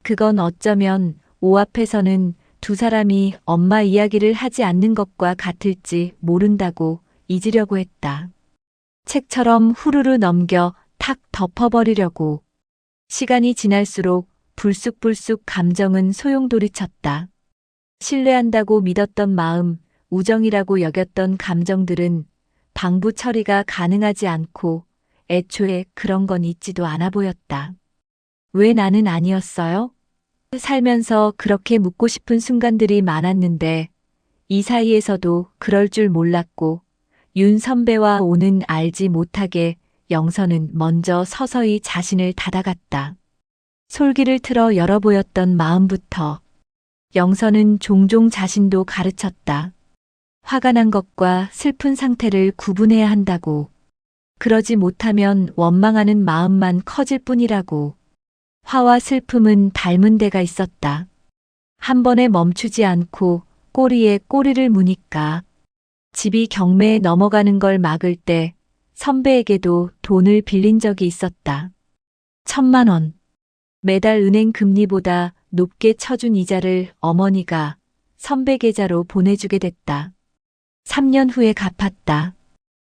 그건 어쩌면 오 앞에서는 두 사람이 엄마 이야기를 하지 않는 것과 같을지 모른다고 잊으려고 했다. 책처럼 후루루 넘겨 탁 덮어버리려고. 시간이 지날수록 불쑥불쑥 감정은 소용돌이쳤다. 신뢰한다고 믿었던 마음, 우정이라고 여겼던 감정들은 방부 처리가 가능하지 않고 애초에 그런 건 있지도 않아 보였다. 왜 나는 아니었어요? 살면서 그렇게 묻고 싶은 순간들이 많았는데 이 사이에서도 그럴 줄 몰랐고 윤 선배와 오는 알지 못하게 영서는 먼저 서서히 자신을 닫아갔다. 솔기를 틀어 열어 보였던 마음부터 영서는 종종 자신도 가르쳤다. 화가 난 것과 슬픈 상태를 구분해야 한다고. 그러지 못하면 원망하는 마음만 커질 뿐이라고. 화와 슬픔은 닮은 데가 있었다. 한 번에 멈추지 않고 꼬리에 꼬리를 무니까. 집이 경매에 넘어가는 걸 막을 때 선배에게도 돈을 빌린 적이 있었다. 1,000만 원. 매달 은행 금리보다 높게 쳐준 이자를 어머니가 선배 계좌로 보내주게 됐다. 3년 후에 갚았다.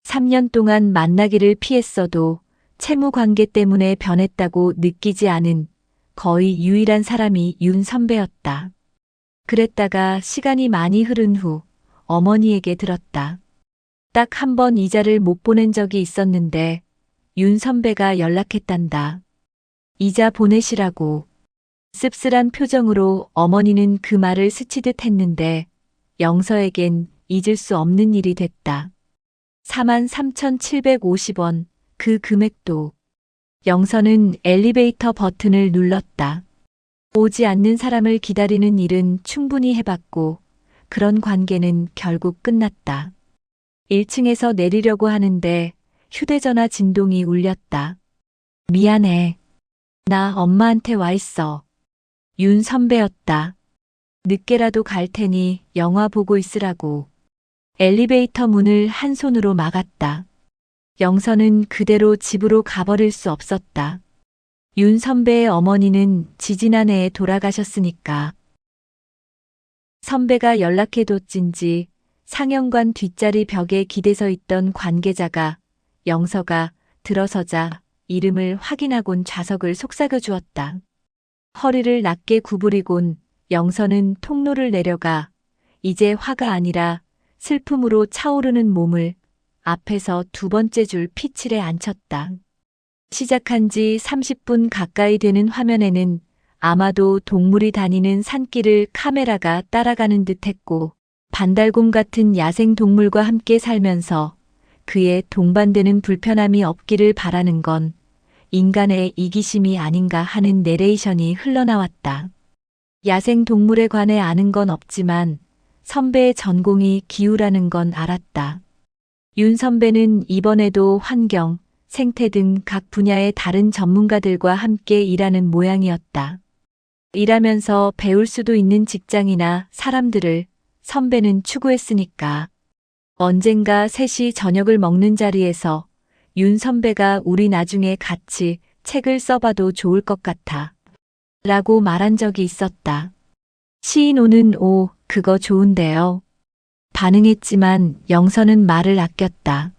3년 동안 만나기를 피했어도 채무 관계 때문에 변했다고 느끼지 않은 거의 유일한 사람이 윤 선배였다. 그랬다가 시간이 많이 흐른 후 어머니에게 들었다. 딱 한 번 이자를 못 보낸 적이 있었는데 윤 선배가 연락했단다. 이자 보내시라고. 씁쓸한 표정으로 어머니는 그 말을 스치듯 했는데 영서에겐 잊을 수 없는 일이 됐다. 43,750원, 그 금액도. 영서는 엘리베이터 버튼을 눌렀다. 오지 않는 사람을 기다리는 일은 충분히 해봤고 그런 관계는 결국 끝났다. 1층에서 내리려고 하는데 휴대전화 진동이 울렸다. 미안해. 나 엄마한테 와 있어. 윤 선배였다. 늦게라도 갈 테니 영화 보고 있으라고. 엘리베이터 문을 한 손으로 막았다. 영서는 그대로 집으로 가버릴 수 없었다. 윤 선배의 어머니는 지지난해에 돌아가셨으니까. 선배가 연락해뒀진지 상영관 뒷자리 벽에 기대서 있던 관계자가 영서가 들어서자 이름을 확인하곤 좌석을 속삭여 주었다. 허리를 낮게 구부리곤 영서는 통로를 내려가 이제 화가 아니라 슬픔으로 차오르는 몸을 앞에서 두 번째 줄 피칠에 앉혔다. 시작한 지 30분 가까이 되는 화면에는 아마도 동물이 다니는 산길을 카메라가 따라가는 듯했고 반달곰 같은 야생 동물과 함께 살면서 그의 동반되는 불편함이 없기를 바라는 건 인간의 이기심이 아닌가 하는 내레이션이 흘러나왔다. 야생 동물에 관해 아는 건 없지만 선배의 전공이 기후라는 건 알았다. 윤 선배는 이번에도 환경, 생태 등 각 분야의 다른 전문가들과 함께 일하는 모양이었다. 일하면서 배울 수도 있는 직장이나 사람들을 선배는 추구했으니까. 언젠가 셋이 저녁을 먹는 자리에서 윤 선배가 우리 나중에 같이 책을 써봐도 좋을 것 같아. 라고 말한 적이 있었다. 시인 오는 오, 그거 좋은데요. 반응했지만 영서는 말을 아꼈다.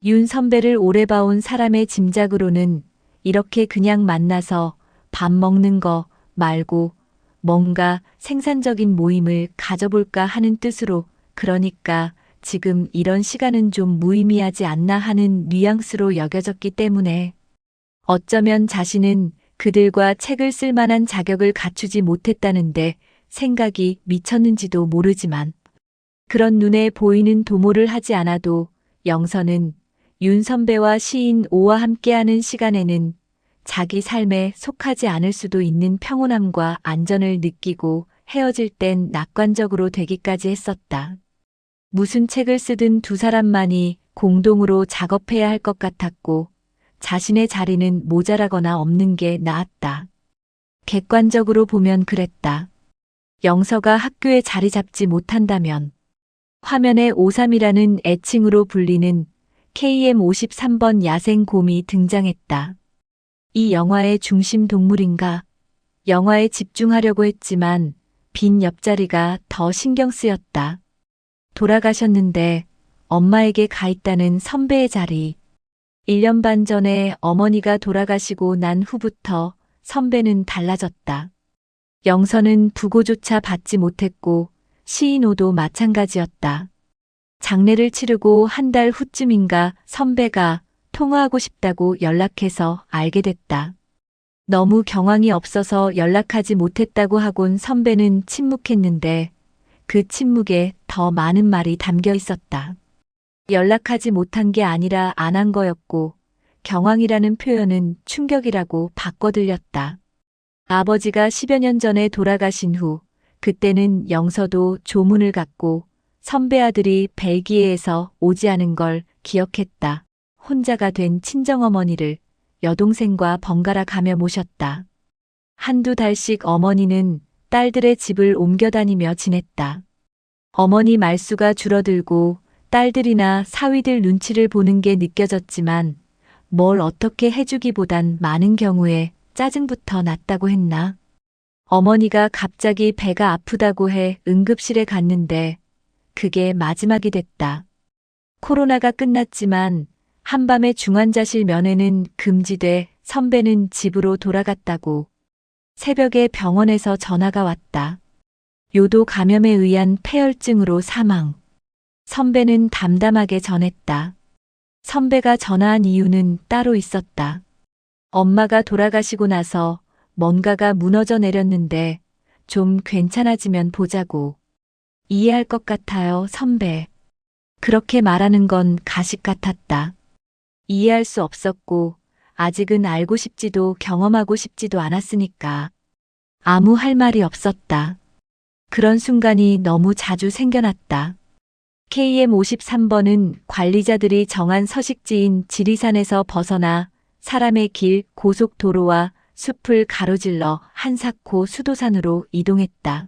윤 선배를 오래 봐온 사람의 짐작으로는 이렇게 그냥 만나서 밥 먹는 거 말고 뭔가 생산적인 모임을 가져볼까 하는 뜻으로, 그러니까 지금 이런 시간은 좀 무의미하지 않나 하는 뉘앙스로 여겨졌기 때문에 어쩌면 자신은 그들과 책을 쓸 만한 자격을 갖추지 못했다는데 생각이 미쳤는지도 모르지만 그런 눈에 보이는 도모를 하지 않아도 영서는 윤 선배와 시인 오와 함께하는 시간에는 자기 삶에 속하지 않을 수도 있는 평온함과 안전을 느끼고 헤어질 땐 낙관적으로 되기까지 했었다. 무슨 책을 쓰든 두 사람만이 공동으로 작업해야 할 것 같았고 자신의 자리는 모자라거나 없는 게 나았다. 객관적으로 보면 그랬다. 영서가 학교에 자리 잡지 못한다면 화면에 53이라는 애칭으로 불리는 KM53번 야생곰이 등장했다. 이 영화의 중심 동물인가? 영화에 집중하려고 했지만 빈 옆자리가 더 신경 쓰였다. 돌아가셨는데 엄마에게 가 있다는 선배의 자리. 1년 반 전에 어머니가 돌아가시고 난 후부터 선배는 달라졌다. 영서는 부고조차 받지 못했고 시인호도 마찬가지였다. 장례를 치르고 한 달 후쯤인가 선배가 통화하고 싶다고 연락해서 알게 됐다. 너무 경황이 없어서 연락하지 못했다고 하곤 선배는 침묵했는데 그 침묵에 더 많은 말이 담겨 있었다. 연락하지 못한 게 아니라 안 한 거였고 경황이라는 표현은 충격이라고 바꿔 들렸다. 아버지가 10여 년 전에 돌아가신 후 그때는 영서도 조문을 갔고 선배 아들이 벨기에에서 오지 않은 걸 기억했다. 혼자가 된 친정어머니를 여동생과 번갈아 가며 모셨다. 한두 달씩 어머니는 딸들의 집을 옮겨 다니며 지냈다. 어머니 말수가 줄어들고 딸들이나 사위들 눈치를 보는 게 느껴졌지만 뭘 어떻게 해주기보단 많은 경우에 짜증부터 났다고 했나? 어머니가 갑자기 배가 아프다고 해 응급실에 갔는데 그게 마지막이 됐다. 코로나가 끝났지만 한밤에 중환자실 면회는 금지돼 선배는 집으로 돌아갔다고. 새벽에 병원에서 전화가 왔다. 요도 감염에 의한 폐혈증으로 사망. 선배는 담담하게 전했다. 선배가 전화한 이유는 따로 있었다. 엄마가 돌아가시고 나서 뭔가가 무너져 내렸는데 좀 괜찮아지면 보자고. 이해할 것 같아요, 선배. 그렇게 말하는 건 가식 같았다. 이해할 수 없었고 아직은 알고 싶지도 경험하고 싶지도 않았으니까 아무 할 말이 없었다. 그런 순간이 너무 자주 생겨났다. KM53번은 관리자들이 정한 서식지인 지리산에서 벗어나 사람의 길, 고속도로와 숲을 가로질러 한사코 수도산으로 이동했다.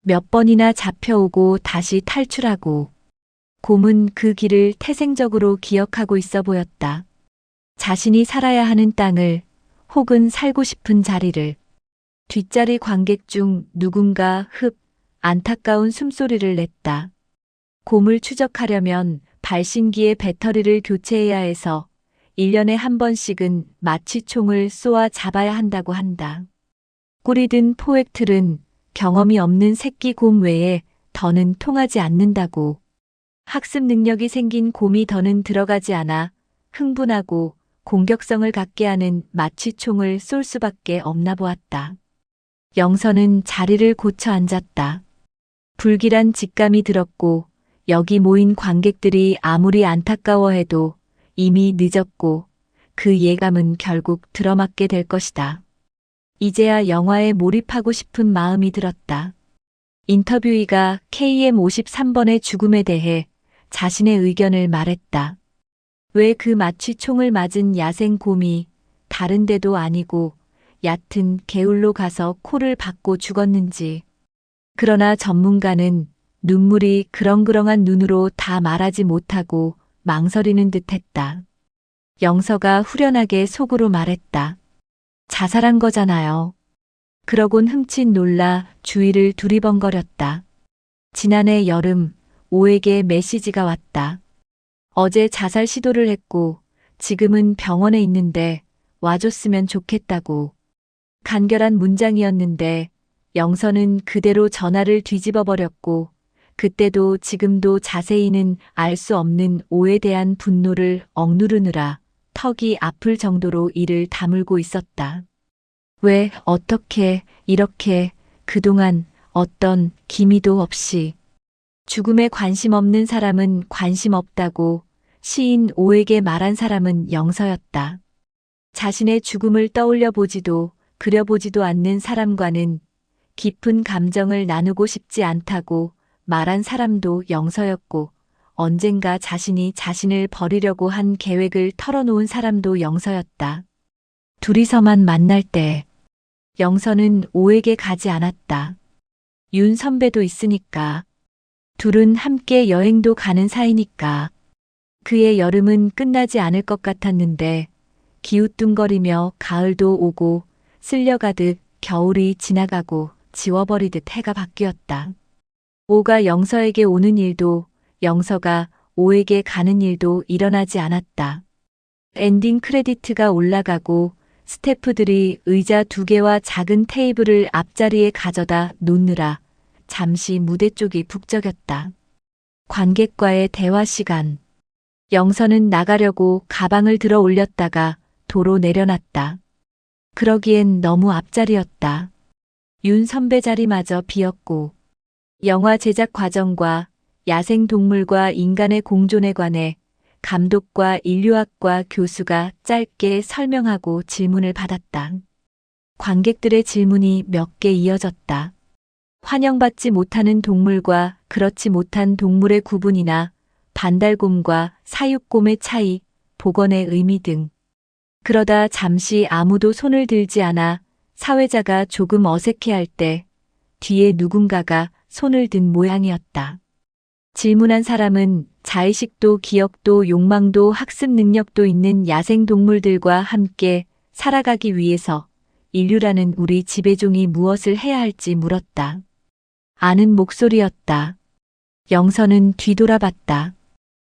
몇 번이나 잡혀오고 다시 탈출하고 곰은 그 길을 태생적으로 기억하고 있어 보였다. 자신이 살아야 하는 땅을 혹은 살고 싶은 자리를. 뒷자리 관객 중 누군가 안타까운 숨소리를 냈다. 곰을 추적하려면 발신기의 배터리를 교체해야 해서 1년에 한 번씩은 마취총을 쏘아 잡아야 한다고 한다. 꿀이 든 포획틀은 경험이 없는 새끼 곰 외에 더는 통하지 않는다고. 학습 능력이 생긴 곰이 더는 들어가지 않아 흥분하고 공격성을 갖게 하는 마취총을 쏠 수밖에 없나 보았다. 영서는 자리를 고쳐 앉았다. 불길한 직감이 들었고 여기 모인 관객들이 아무리 안타까워해도 이미 늦었고 그 예감은 결국 들어맞게 될 것이다. 이제야 영화에 몰입하고 싶은 마음이 들었다. 인터뷰이가 KM53번의 죽음에 대해 자신의 의견을 말했다. 왜 그 마취총을 맞은 야생 곰이 다른 데도 아니고 얕은 개울로 가서 코를 박고 죽었는지. 그러나 전문가는 눈물이 그렁그렁한 눈으로 다 말하지 못하고 망설이는 듯했다. 영서가 후련하게 속으로 말했다. 자살한 거잖아요. 그러곤 흠칫 놀라 주위를 두리번거렸다. 지난해 여름 오에게 메시지가 왔다. 어제 자살 시도를 했고 지금은 병원에 있는데 와줬으면 좋겠다고. 간결한 문장이었는데 영서는 그대로 전화를 뒤집어 버렸고 그때도 지금도 자세히는 알 수 없는 오에 대한 분노를 억누르느라 턱이 아플 정도로 이를 다물고 있었다. 왜, 어떻게, 이렇게 그동안 어떤 기미도 없이. 죽음에 관심 없는 사람은 관심 없다고 시인 오에게 말한 사람은 영서였다. 자신의 죽음을 떠올려 보지도 그려보지도 않는 사람과는 깊은 감정을 나누고 싶지 않다고 말한 사람도 영서였고 언젠가 자신이 자신을 버리려고 한 계획을 털어놓은 사람도 영서였다. 둘이서만 만날 때 영서는 오에게 가지 않았다. 윤 선배도 있으니까. 둘은 함께 여행도 가는 사이니까. 그의 여름은 끝나지 않을 것 같았는데 기우뚱거리며 가을도 오고 쓸려가듯 겨울이 지나가고 지워버리듯 해가 바뀌었다. 오가 영서에게 오는 일도 영서가 오에게 가는 일도 일어나지 않았다. 엔딩 크레디트가 올라가고 스태프들이 의자 2개와 작은 테이블을 앞자리에 가져다 놓느라 잠시 무대 쪽이 북적였다. 관객과의 대화 시간. 영선은 나가려고 가방을 들어 올렸다가 도로 내려놨다. 그러기엔 너무 앞자리였다. 윤 선배 자리마저 비었고 영화 제작 과정과 야생동물과 인간의 공존에 관해 감독과 인류학과 교수가 짧게 설명하고 질문을 받았다. 관객들의 질문이 몇 개 이어졌다. 환영받지 못하는 동물과 그렇지 못한 동물의 구분이나 반달곰과 사육곰의 차이, 복원의 의미 등. 그러다 잠시 아무도 손을 들지 않아 사회자가 조금 어색해할 때 뒤에 누군가가 손을 든 모양이었다. 질문한 사람은 자의식도 기억도 욕망도 학습 능력도 있는 야생동물들과 함께 살아가기 위해서 인류라는 우리 지배종이 무엇을 해야 할지 물었다. 아는 목소리였다. 영선은 뒤돌아봤다.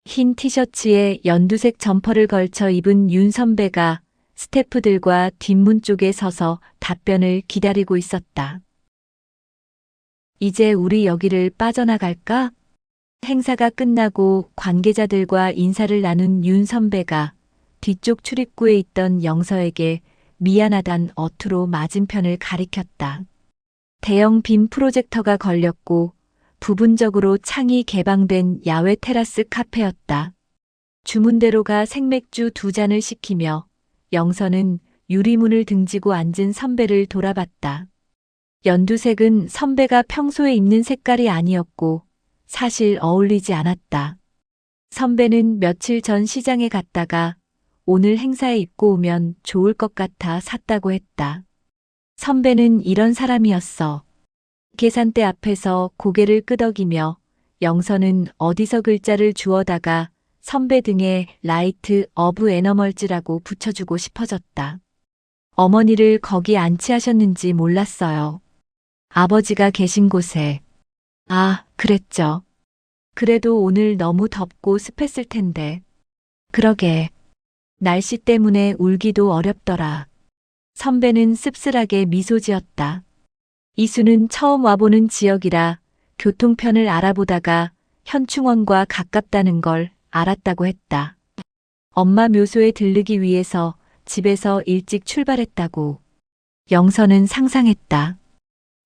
흰 티셔츠에 연두색 점퍼를 걸쳐 입은 윤 선배가 스태프들과 뒷문 쪽에 서서 답변을 기다리고 있었다. 이제 우리 여기를 빠져나갈까? 행사가 끝나고 관계자들과 인사를 나눈 윤 선배가 뒤쪽 출입구에 있던 영서에게 미안하단 어투로 맞은편을 가리켰다. 대형 빔 프로젝터가 걸렸고 부분적으로 창이 개방된 야외 테라스 카페였다. 주문대로 가 생맥주 2잔을 시키며 영선은 유리문을 등지고 앉은 선배를 돌아봤다. 연두색은 선배가 평소에 입는 색깔이 아니었고 사실 어울리지 않았다. 선배는 며칠 전 시장에 갔다가 오늘 행사에 입고 오면 좋을 것 같아 샀다고 했다. 선배는 이런 사람이었어. 계산대 앞에서 고개를 끄덕이며 영선은 어디서 글자를 주워다가 선배 등에 라이트 어브 애너멀즈라고 붙여주고 싶어졌다. 어머니를 거기 안치하셨는지 몰랐어요. 아버지가 계신 곳에. 아, 그랬죠. 그래도 오늘 너무 덥고 습했을 텐데. 그러게. 날씨 때문에 울기도 어렵더라. 선배는 씁쓸하게 미소 지었다. 이수는 처음 와보는 지역이라 교통편을 알아보다가 현충원과 가깝다는 걸 알았다고 했다. 엄마 묘소에 들르기 위해서 집에서 일찍 출발했다고. 영선은 상상했다.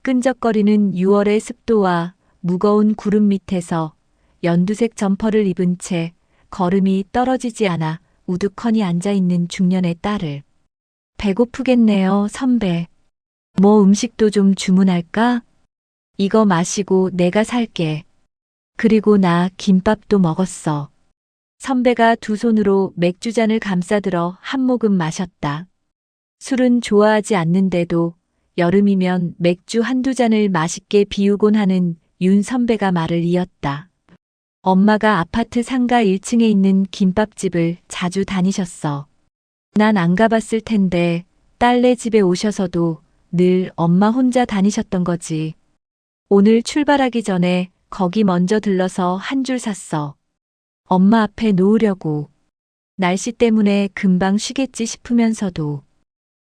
끈적거리는 6월의 습도와 무거운 구름 밑에서 연두색 점퍼를 입은 채 걸음이 떨어지지 않아 우두커니 앉아있는 중년의 딸을. 배고프겠네요, 선배. 뭐 음식도 좀 주문할까? 이거 마시고 내가 살게. 그리고 나 김밥도 먹었어. 선배가 2 손으로 맥주잔을 감싸들어 한 모금 마셨다. 술은 좋아하지 않는데도 여름이면 맥주 1-2잔을 맛있게 비우곤 하는 윤 선배가 말을 이었다. 엄마가 아파트 상가 1층에 있는 김밥집을 자주 다니셨어. 난 안 가봤을 텐데 딸네 집에 오셔서도 늘 엄마 혼자 다니셨던 거지. 오늘 출발하기 전에 거기 먼저 들러서 한 줄 샀어. 엄마 앞에 놓으려고. 날씨 때문에 금방 쉬겠지 싶으면서도.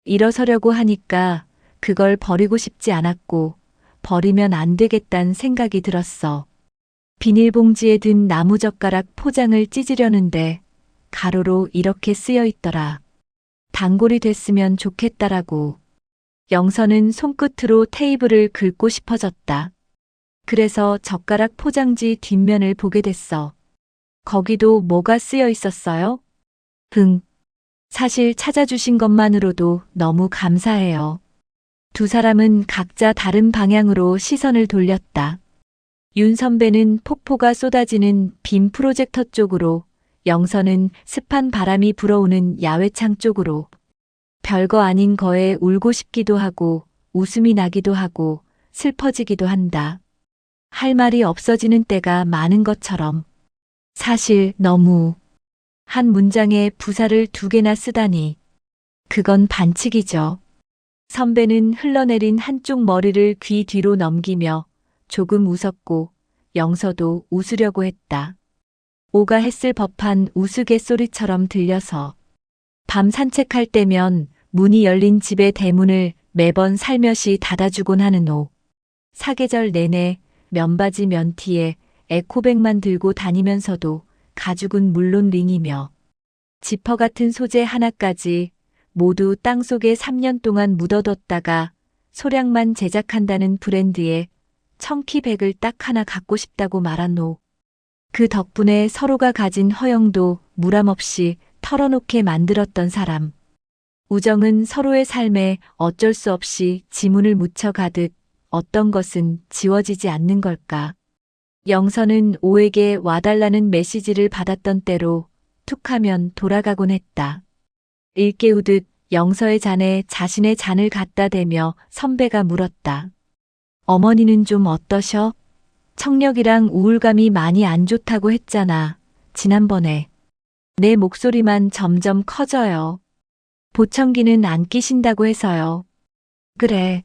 일어서려고 하니까 그걸 버리고 싶지 않았고 버리면 안 되겠단 생각이 들었어. 비닐봉지에 든 나무젓가락 포장을 찢으려는데 가로로 이렇게 쓰여 있더라. 단골이 됐으면 좋겠다라고. 영선은 손끝으로 테이블을 긁고 싶어졌다. 그래서 젓가락 포장지 뒷면을 보게 됐어. 거기도 뭐가 쓰여 있었어요? 사실 찾아주신 것만으로도 너무 감사해요. 2 사람은 각자 다른 방향으로 시선을 돌렸다. 윤 선배는 폭포가 쏟아지는 빔 프로젝터 쪽으로, 영선은 습한 바람이 불어오는 야외창 쪽으로. 별거 아닌 거에 울고 싶기도 하고 웃음이 나기도 하고 슬퍼지기도 한다. 할 말이 없어지는 때가 많은 것처럼. 사실 너무. 한 문장에 부사를 2개나 쓰다니. 그건 반칙이죠. 선배는 흘러내린 한쪽 머리를 귀 뒤로 넘기며 조금 웃었고 영서도 웃으려고 했다. 오가 했을 법한 우스갯소리처럼 들려서. 밤 산책할 때면 문이 열린 집의 대문을 매번 살며시 닫아주곤 하는 오. 사계절 내내 면바지 면티에 에코백만 들고 다니면서도 가죽은 물론 링이며 지퍼 같은 소재 하나까지 모두 땅속에 3년 동안 묻어뒀다가 소량만 제작한다는 브랜드의 청키백을 딱 하나 갖고 싶다고 말하노. 그 덕분에 서로가 가진 허영도 무람없이 털어놓게 만들었던 사람. 우정은 서로의 삶에 어쩔 수 없이 지문을 묻혀가듯 어떤 것은 지워지지 않는 걸까. 영서는 오에게 와달라는 메시지를 받았던 때로 툭하면 돌아가곤 했다. 일깨우듯 영서의 잔에 자신의 잔을 갖다 대며 선배가 물었다. 어머니는 좀 어떠셔? 청력이랑 우울감이 많이 안 좋다고 했잖아. 지난번에. 내 목소리만 점점 커져요. 보청기는 안 끼신다고 해서요. 그래.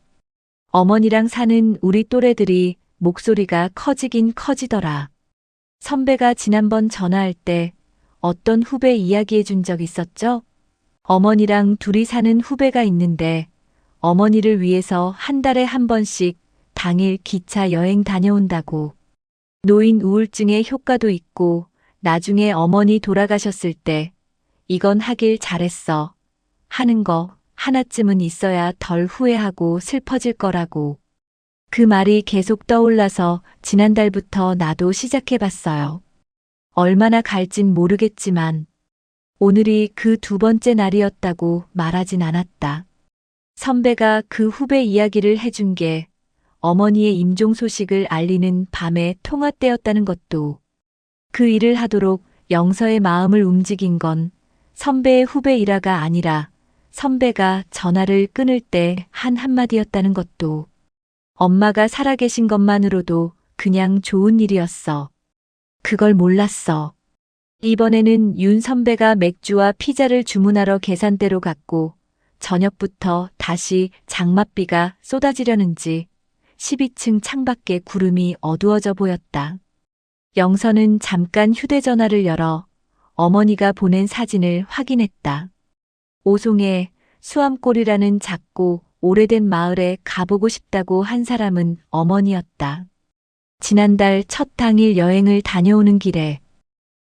어머니랑 사는 우리 또래들이 목소리가 커지긴 커지더라. 선배가 지난번 전화할 때 어떤 후배 이야기해 준 적 있었죠? 어머니랑 둘이 사는 후배가 있는데 어머니를 위해서 한 달에 한 번씩 당일 기차 여행 다녀온다고. 노인 우울증에 효과도 있고 나중에 어머니 돌아가셨을 때 이건 하길 잘했어 하는 거 하나쯤은 있어야 덜 후회하고 슬퍼질 거라고. 그 말이 계속 떠올라서 지난달부터 나도 시작해봤어요. 얼마나 갈진 모르겠지만 오늘이 그 두 번째 날이었다고 말하진 않았다. 선배가 그 후배 이야기를 해준 게 어머니의 임종 소식을 알리는 밤의 통화 때였다는 것도. 그 일을 하도록 영서의 마음을 움직인 건 선배의 후배 일화가 아니라 선배가 전화를 끊을 때 한 한마디였다는 것도. 엄마가 살아계신 것만으로도 그냥 좋은 일이었어. 그걸 몰랐어. 이번에는 윤 선배가 맥주와 피자를 주문하러 계산대로 갔고 저녁부터 다시 장맛비가 쏟아지려는지 12층 창밖에 구름이 어두워져 보였다. 영서는 잠깐 휴대전화를 열어 어머니가 보낸 사진을 확인했다. 오송의 수암골이라는 작고 오래된 마을에 가보고 싶다고 한 사람은 어머니였다. 지난달 첫 당일 여행을 다녀오는 길에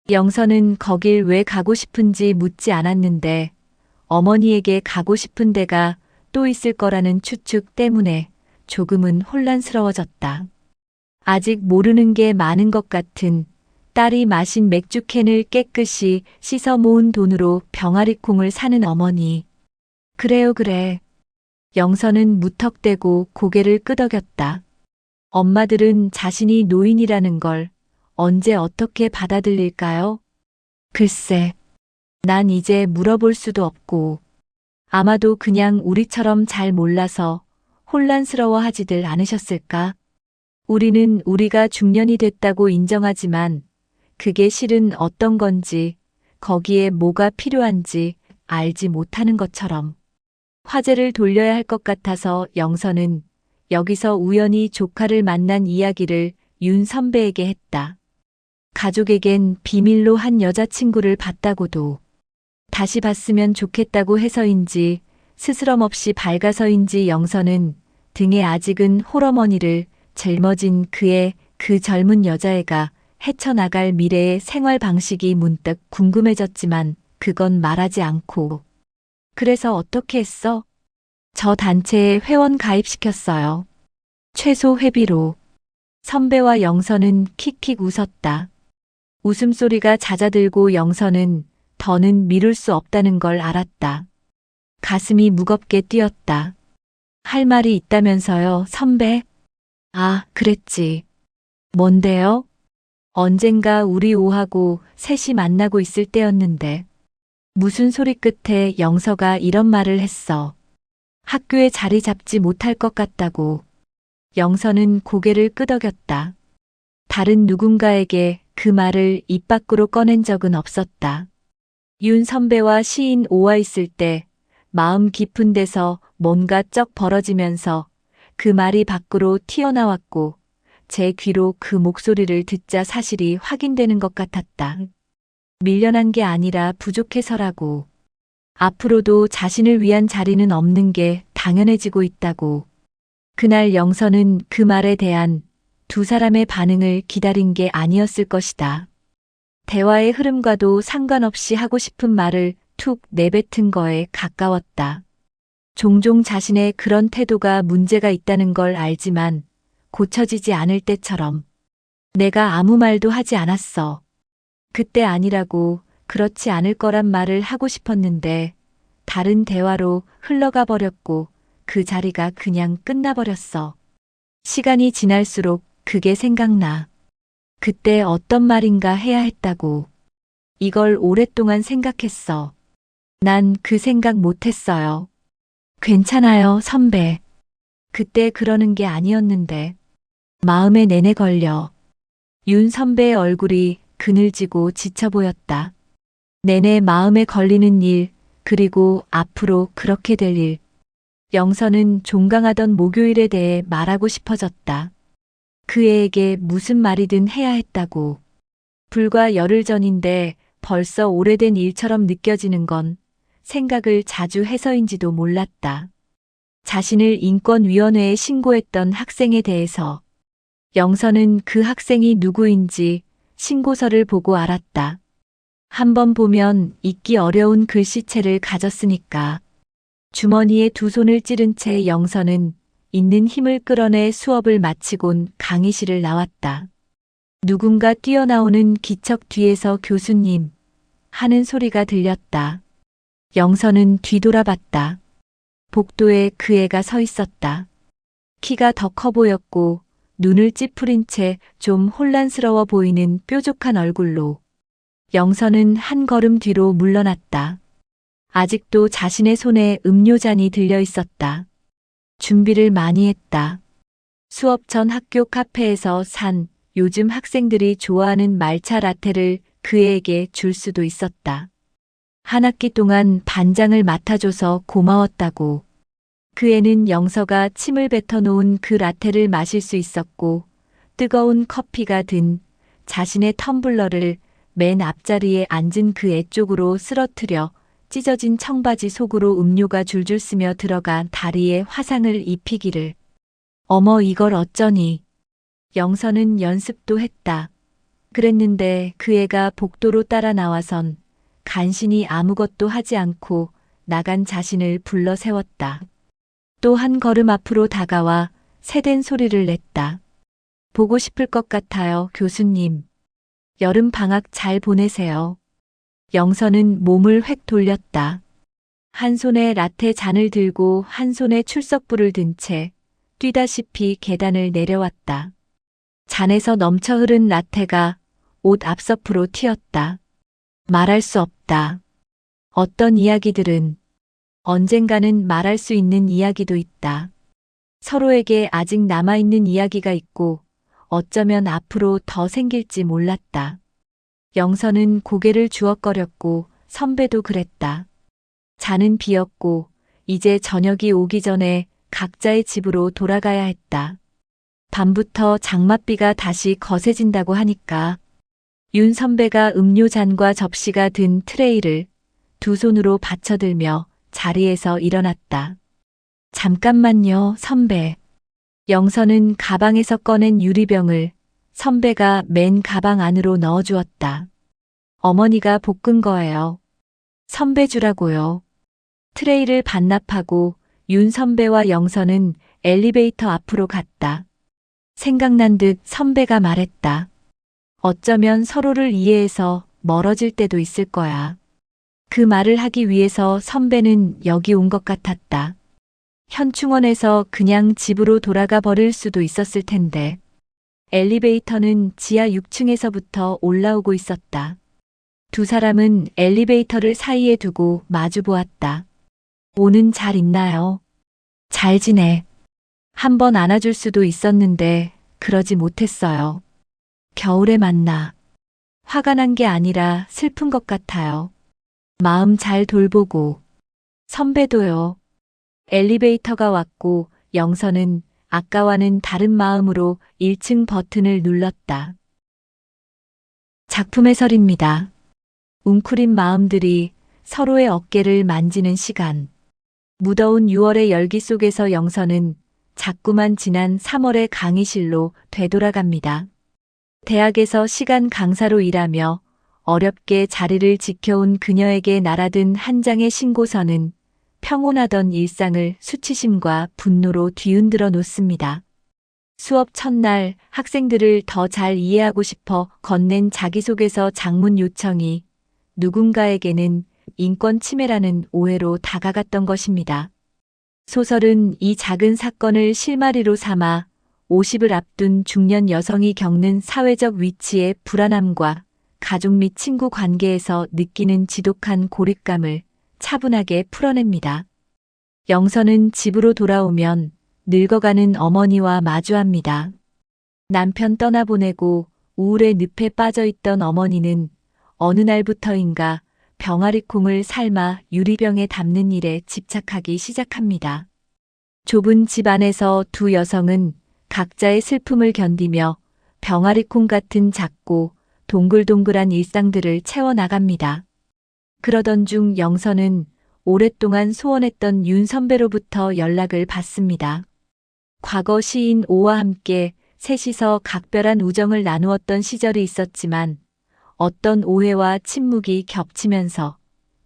영서는 거길 왜 가고 싶은지 묻지 않았는데 어머니에게 가고 싶은 데가 또 있을 거라는 추측 때문에 조금은 혼란스러워졌다. 아직 모르는 게 많은 것 같은 딸이 마신 맥주캔을 깨끗이 씻어 모은 돈으로 병아리콩을 사는 어머니. 그래요, 그래. 영서는 무턱대고 고개를 끄덕였다. 엄마들은 자신이 노인이라는 걸 언제 어떻게 받아들일까요? 글쎄, 난 이제 물어볼 수도 없고, 아마도 그냥 우리처럼 잘 몰라서 혼란스러워하지들 않으셨을까? 우리는 우리가 중년이 됐다고 인정하지만 그게 실은 어떤 건지, 거기에 뭐가 필요한지 알지 못하는 것처럼. 화제를 돌려야 할 것 같아서 영서는 여기서 우연히 조카를 만난 이야기를 윤 선배에게 했다. 가족에겐 비밀로 한 여자친구를 봤다고도. 다시 봤으면 좋겠다고 해서인지 스스럼 없이 밝아서인지 영서는 등에 아직은 홀어머니를 짊어진 그의 그 젊은 여자애가 헤쳐나갈 미래의 생활 방식이 문득 궁금해졌지만 그건 말하지 않고. 그래서 어떻게 했어? 저 단체에 회원 가입시켰어요. 최소 회비로. 선배와 영서는 킥킥 웃었다. 웃음소리가 잦아들고 영서는 더는 미룰 수 없다는 걸 알았다. 가슴이 무겁게 뛰었다. 할 말이 있다면서요, 선배? 아, 그랬지. 뭔데요? 언젠가 우리 오하고 셋이 만나고 있을 때였는데. 무슨 소리 끝에 영서가 이런 말을 했어. 학교에 자리 잡지 못할 것 같다고. 영서는 고개를 끄덕였다. 다른 누군가에게 그 말을 입 밖으로 꺼낸 적은 없었다. 윤 선배와 시인 오와 있을 때 마음 깊은 데서 뭔가 쩍 벌어지면서 그 말이 밖으로 튀어나왔고 제 귀로 그 목소리를 듣자 사실이 확인되는 것 같았다. 밀려난 게 아니라 부족해서라고. 앞으로도 자신을 위한 자리는 없는 게 당연해지고 있다고. 그날 영서는 그 말에 대한 두 사람의 반응을 기다린 게 아니었을 것이다. 대화의 흐름과도 상관없이 하고 싶은 말을 툭 내뱉은 거에 가까웠다. 종종 자신의 그런 태도가 문제가 있다는 걸 알지만 고쳐지지 않을 때처럼. 내가 아무 말도 하지 않았어. 그때 아니라고, 그렇지 않을 거란 말을 하고 싶었는데 다른 대화로 흘러가 버렸고 그 자리가 그냥 끝나버렸어. 시간이 지날수록 그게 생각나. 그때 어떤 말인가 해야 했다고. 이걸 오랫동안 생각했어. 난 그 생각 못했어요. 괜찮아요, 선배. 그때 그러는 게 아니었는데. 마음에 내내 걸려. 윤 선배의 얼굴이 그늘지고 지쳐 보였다. 내내 마음에 걸리는 일, 그리고 앞으로 그렇게 될 일. 영서는 종강하던 목요일에 대해 말하고 싶어졌다. 그 애에게 무슨 말이든 해야 했다고. 불과 열흘 전인데 벌써 오래된 일처럼 느껴지는 건 생각을 자주 해서인지도 몰랐다. 자신을 인권위원회에 신고했던 학생에 대해서. 영서는 그 학생이 누구인지 신고서를 보고 알았다. 한번 보면 읽기 어려운 글씨체를 가졌으니까. 주머니에 두 손을 찌른 채 영서는 있는 힘을 끌어내 수업을 마치곤 강의실을 나왔다. 누군가 뛰어나오는 기척 뒤에서 교수님 하는 소리가 들렸다. 영서는 뒤돌아봤다. 복도에 그 애가 서 있었다. 키가 더 커 보였고 눈을 찌푸린 채 좀 혼란스러워 보이는 뾰족한 얼굴로. 영서는 한 걸음 뒤로 물러났다. 아직도 자신의 손에 음료잔이 들려 있었다. 준비를 많이 했다. 수업 전 학교 카페에서 산 요즘 학생들이 좋아하는 말차 라테를 그 애에게 줄 수도 있었다. 한 학기 동안 반장을 맡아줘서 고마웠다고. 그 애는 영서가 침을 뱉어놓은 그 라테를 마실 수 있었고 뜨거운 커피가 든 자신의 텀블러를 맨 앞자리에 앉은 그 애 쪽으로 쓰러뜨려 찢어진 청바지 속으로 음료가 줄줄 스며 들어간 다리에 화상을 입히기를. 어머 이걸 어쩌니. 영서는 연습도 했다. 그랬는데 그 애가 복도로 따라 나와선 간신히 아무것도 하지 않고 나간 자신을 불러 세웠다. 또 한 걸음 앞으로 다가와 새된 소리를 냈다. 보고 싶을 것 같아요, 교수님. 여름 방학 잘 보내세요. 영서는 몸을 획 돌렸다. 한 손에 라테 잔을 들고 한 손에 출석부를 든 채 뛰다시피 계단을 내려왔다. 잔에서 넘쳐 흐른 라테가 옷 앞서프로 튀었다. 말할 수 없다. 어떤 이야기들은 언젠가는 말할 수 있는 이야기도 있다. 서로에게 아직 남아있는 이야기가 있고 어쩌면 앞으로 더 생길지 몰랐다. 영서는 고개를 주걱거렸고 선배도 그랬다. 잔은 비었고 이제 저녁이 오기 전에 각자의 집으로 돌아가야 했다. 밤부터 장맛비가 다시 거세진다고 하니까. 윤 선배가 음료잔과 접시가 든 트레이를 두 손으로 받쳐들며 자리에서 일어났다. 잠깐만요, 선배. 영서는 가방에서 꺼낸 유리병을 선배가 맨 가방 안으로 넣어주었다. 어머니가 볶은 거예요. 선배 주라고요. 트레이를 반납하고 윤 선배와 영서는 엘리베이터 앞으로 갔다. 생각난 듯 선배가 말했다. 어쩌면 서로를 이해해서 멀어질 때도 있을 거야. 그 말을 하기 위해서 선배는 여기 온 것 같았다. 현충원에서 그냥 집으로 돌아가 버릴 수도 있었을 텐데. 엘리베이터는 지하 6층에서부터 올라오고 있었다. 두 사람은 엘리베이터를 사이에 두고 마주 보았다. 오는 잘 있나요? 잘 지내. 한번 안아줄 수도 있었는데 그러지 못했어요. 겨울에 만나. 화가 난 게 아니라 슬픈 것 같아요. 마음 잘 돌보고. 선배도요. 엘리베이터가 왔고 영서는 아까와는 다른 마음으로 1층 버튼을 눌렀다. 작품 해설입니다. 웅크린 마음들이 서로의 어깨를 만지는 시간. 무더운 6월의 열기 속에서 영서는 자꾸만 지난 3월의 강의실로 되돌아갑니다. 대학에서 시간 강사로 일하며 어렵게 자리를 지켜온 그녀에게 날아든 한 장의 신고서는 평온하던 일상을 수치심과 분노로 뒤흔들어 놓습니다. 수업 첫날 학생들을 더 잘 이해하고 싶어 건넨 자기소개서 장문 요청이 누군가에게는 인권 침해라는 오해로 다가갔던 것입니다. 소설은 이 작은 사건을 실마리로 삼아 50을 앞둔 중년 여성이 겪는 사회적 위치의 불안함과 가족 및 친구 관계에서 느끼는 지독한 고립감을 차분하게 풀어냅니다. 영서는 집으로 돌아오면 늙어가는 어머니와 마주합니다. 남편 떠나보내고 우울의 늪에 빠져있던 어머니는 어느 날부터인가 병아리콩을 삶아 유리병에 담는 일에 집착하기 시작합니다. 좁은 집 안에서 두 여성은 각자의 슬픔을 견디며 병아리콩 같은 작고 동글동글한 일상들을 채워나갑니다. 그러던 중 영서는 오랫동안 소원했던 윤 선배로부터 연락을 받습니다. 과거 시인 오와 함께 셋이서 각별한 우정을 나누었던 시절이 있었지만 어떤 오해와 침묵이 겹치면서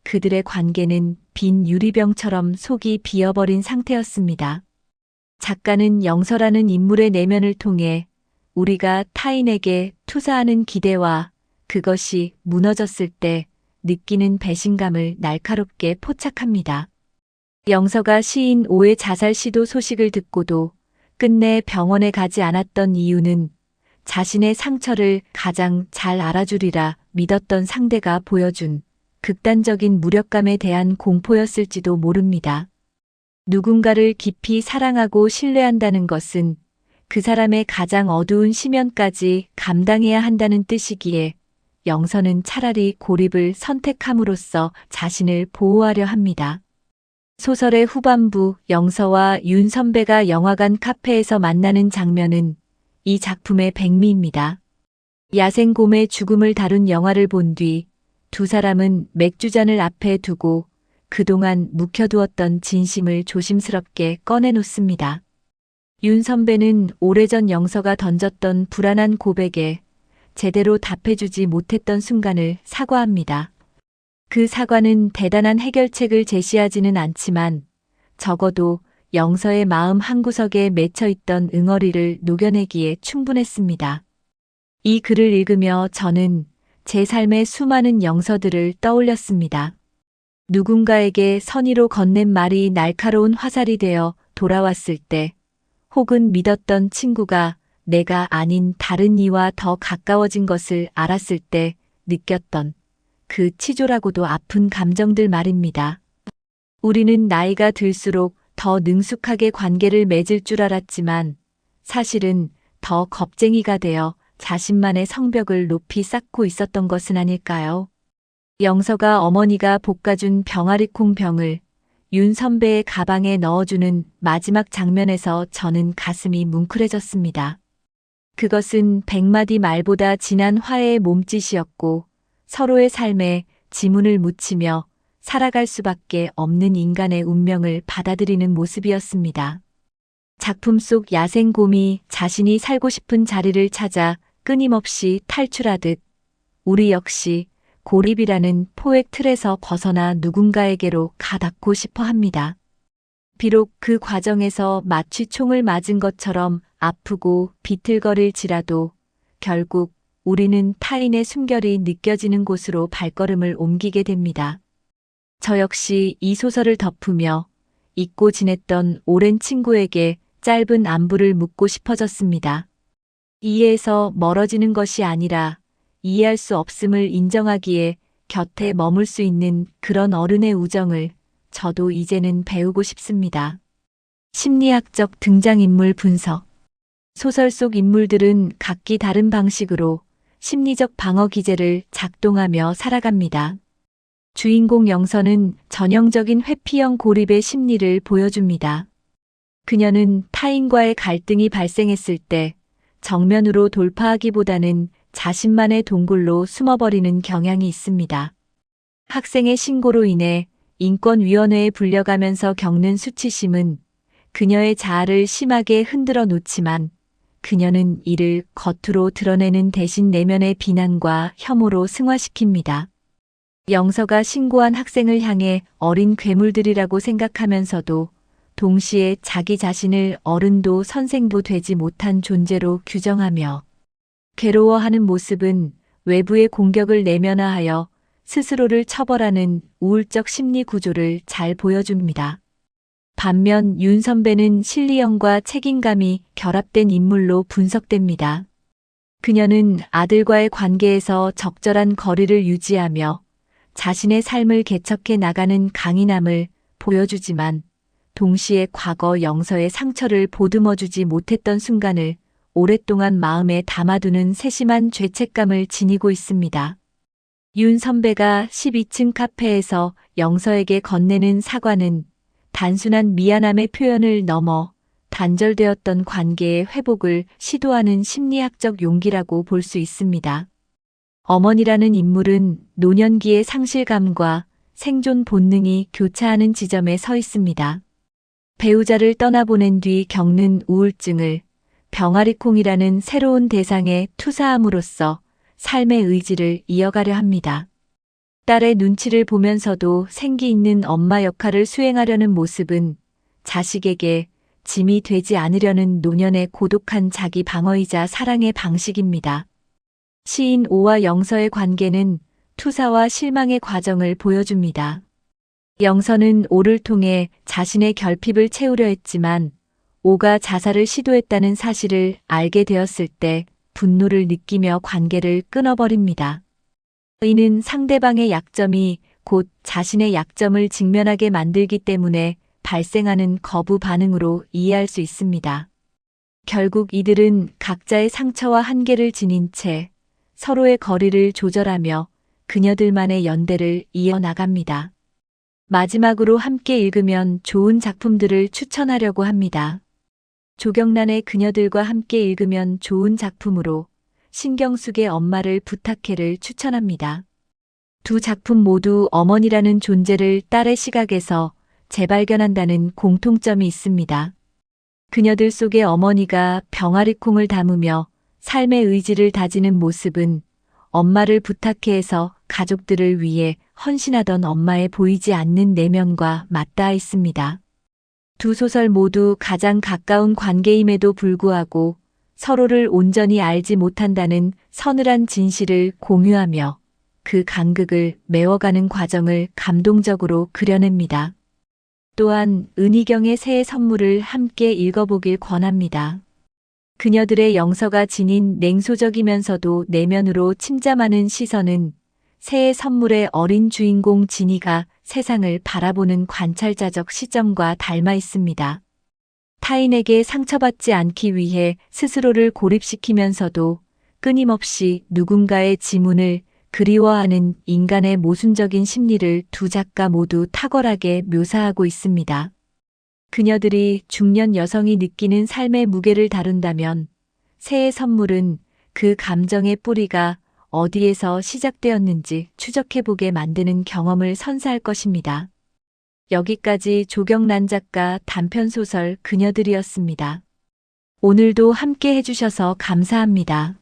그들의 관계는 빈 유리병처럼 속이 비어버린 상태였습니다. 작가는 영서라는 인물의 내면을 통해 우리가 타인에게 투사하는 기대와 그것이 무너졌을 때 느끼는 배신감을 날카롭게 포착합니다. 영서가 시인 오의 자살 시도 소식을 듣고도 끝내 병원에 가지 않았던 이유는 자신의 상처를 가장 잘 알아주리라 믿었던 상대가 보여준 극단적인 무력감에 대한 공포였을지도 모릅니다. 누군가를 깊이 사랑하고 신뢰한다는 것은 그 사람의 가장 어두운 시면까지 감당해야 한다는 뜻이기에 영서는 차라리 고립을 선택함으로써 자신을 보호하려 합니다. 소설의 후반부 영서와 윤 선배가 영화관 카페에서 만나는 장면은 이 작품의 백미입니다. 야생곰의 죽음을 다룬 영화를 본 뒤 두 사람은 맥주잔을 앞에 두고 그동안 묵혀두었던 진심을 조심스럽게 꺼내놓습니다. 윤 선배는 오래전 영서가 던졌던 불안한 고백에 제대로 답해주지 못했던 순간을 사과합니다. 그 사과는 대단한 해결책을 제시하지는 않지만 적어도 영서의 마음 한구석에 맺혀있던 응어리를 녹여내기에 충분했습니다. 이 글을 읽으며 저는 제 삶의 수많은 영서들을 떠올렸습니다. 누군가에게 선의로 건넨 말이 날카로운 화살이 되어 돌아왔을 때, 혹은 믿었던 친구가 내가 아닌 다른 이와 더 가까워진 것을 알았을 때 느꼈던 그 치졸하고도 아픈 감정들 말입니다. 우리는 나이가 들수록 더 능숙하게 관계를 맺을 줄 알았지만 사실은 더 겁쟁이가 되어 자신만의 성벽을 높이 쌓고 있었던 것은 아닐까요? 영서가 어머니가 볶아준 병아리콩 병을 윤 선배의 가방에 넣어주는 마지막 장면에서 저는 가슴이 뭉클해졌습니다. 그것은 100마디 말보다 진한 화해의 몸짓이었고 서로의 삶에 지문을 묻히며 살아갈 수밖에 없는 인간의 운명을 받아들이는 모습이었습니다. 작품 속 야생곰이 자신이 살고 싶은 자리를 찾아 끊임없이 탈출하듯 우리 역시 고립이라는 포획 틀에서 벗어나 누군가에게로 가닿고 싶어 합니다. 비록 그 과정에서 마치 총을 맞은 것처럼 아프고 비틀거릴지라도 결국 우리는 타인의 숨결이 느껴지는 곳으로 발걸음을 옮기게 됩니다. 저 역시 이 소설을 덮으며 잊고 지냈던 오랜 친구에게 짧은 안부를 묻고 싶어졌습니다. 이해해서 멀어지는 것이 아니라 이해할 수 없음을 인정하기에 곁에 머물 수 있는 그런 어른의 우정을 저도 이제는 배우고 싶습니다. 심리학적 등장인물 분석. 소설 속 인물들은 각기 다른 방식으로 심리적 방어 기제를 작동하며 살아갑니다. 주인공 영서는 전형적인 회피형 고립의 심리를 보여줍니다. 그녀는 타인과의 갈등이 발생했을 때 정면으로 돌파하기보다는 자신만의 동굴로 숨어버리는 경향이 있습니다. 학생의 신고로 인해 인권위원회에 불려가면서 겪는 수치심은 그녀의 자아를 심하게 흔들어 놓지만 그녀는 이를 겉으로 드러내는 대신 내면의 비난과 혐오로 승화시킵니다. 영서가 신고한 학생을 향해 어린 괴물들이라고 생각하면서도 동시에 자기 자신을 어른도 선생도 되지 못한 존재로 규정하며 괴로워하는 모습은 외부의 공격을 내면화하여 스스로를 처벌하는 우울적 심리 구조를 잘 보여줍니다. 반면 윤 선배는 신리형과 책임감이 결합된 인물로 분석됩니다. 그녀는 아들과의 관계에서 적절한 거리를 유지하며 자신의 삶을 개척해 나가는 강인함을 보여주지만 동시에 과거 영서의 상처를 보듬어주지 못했던 순간을 오랫동안 마음에 담아두는 세심한 죄책감을 지니고 있습니다. 윤 선배가 12층 카페에서 영서에게 건네는 사과는 단순한 미안함의 표현을 넘어 단절되었던 관계의 회복을 시도하는 심리학적 용기라고 볼 수 있습니다. 어머니라는 인물은 노년기의 상실감과 생존 본능이 교차하는 지점에 서 있습니다. 배우자를 떠나보낸 뒤 겪는 우울증을 병아리콩이라는 새로운 대상에 투사함으로써 삶의 의지를 이어가려 합니다. 딸의 눈치를 보면서도 생기 있는 엄마 역할을 수행하려는 모습은 자식에게 짐이 되지 않으려는 노년의 고독한 자기 방어이자 사랑의 방식입니다. 시인 오와 영서의 관계는 투사와 실망의 과정을 보여줍니다. 영서는 오를 통해 자신의 결핍을 채우려 했지만 오가 자살을 시도했다는 사실을 알게 되었을 때 분노를 느끼며 관계를 끊어버립니다. 이는 상대방의 약점이 곧 자신의 약점을 직면하게 만들기 때문에 발생하는 거부 반응으로 이해할 수 있습니다. 결국 이들은 각자의 상처와 한계를 지닌 채 서로의 거리를 조절하며 그녀들만의 연대를 이어나갑니다. 마지막으로 함께 읽으면 좋은 작품들을 추천하려고 합니다. 조경란의 그녀들과 함께 읽으면 좋은 작품으로 신경숙의 엄마를 부탁해를 추천합니다. 두 작품 모두 어머니라는 존재를 딸의 시각에서 재발견한다는 공통점이 있습니다. 그녀들 속의 어머니가 병아리콩을 담으며 삶의 의지를 다지는 모습은 엄마를 부탁해에서 가족들을 위해 헌신하던 엄마의 보이지 않는 내면과 맞닿아 있습니다. 두 소설 모두 가장 가까운 관계임에도 불구하고 서로를 온전히 알지 못한다는 서늘한 진실을 공유하며 그 간극을 메워가는 과정을 감동적으로 그려냅니다. 또한 은희경의 새해 선물을 함께 읽어보길 권합니다. 그녀들의 영서가 지닌 냉소적이면서도 내면으로 침잠하는 시선은 새해 선물의 어린 주인공 진이가 세상을 바라보는 관찰자적 시점과 닮아 있습니다. 타인에게 상처받지 않기 위해 스스로를 고립시키면서도 끊임없이 누군가의 지문을 그리워하는 인간의 모순적인 심리를 두 작가 모두 탁월하게 묘사하고 있습니다. 그녀들이 중년 여성이 느끼는 삶의 무게를 다룬다면 새해 선물은 그 감정의 뿌리가 어디에서 시작되었는지 추적해보게 만드는 경험을 선사할 것입니다. 여기까지 조경란 작가 단편소설 그녀들이었습니다. 오늘도 함께 해주셔서 감사합니다.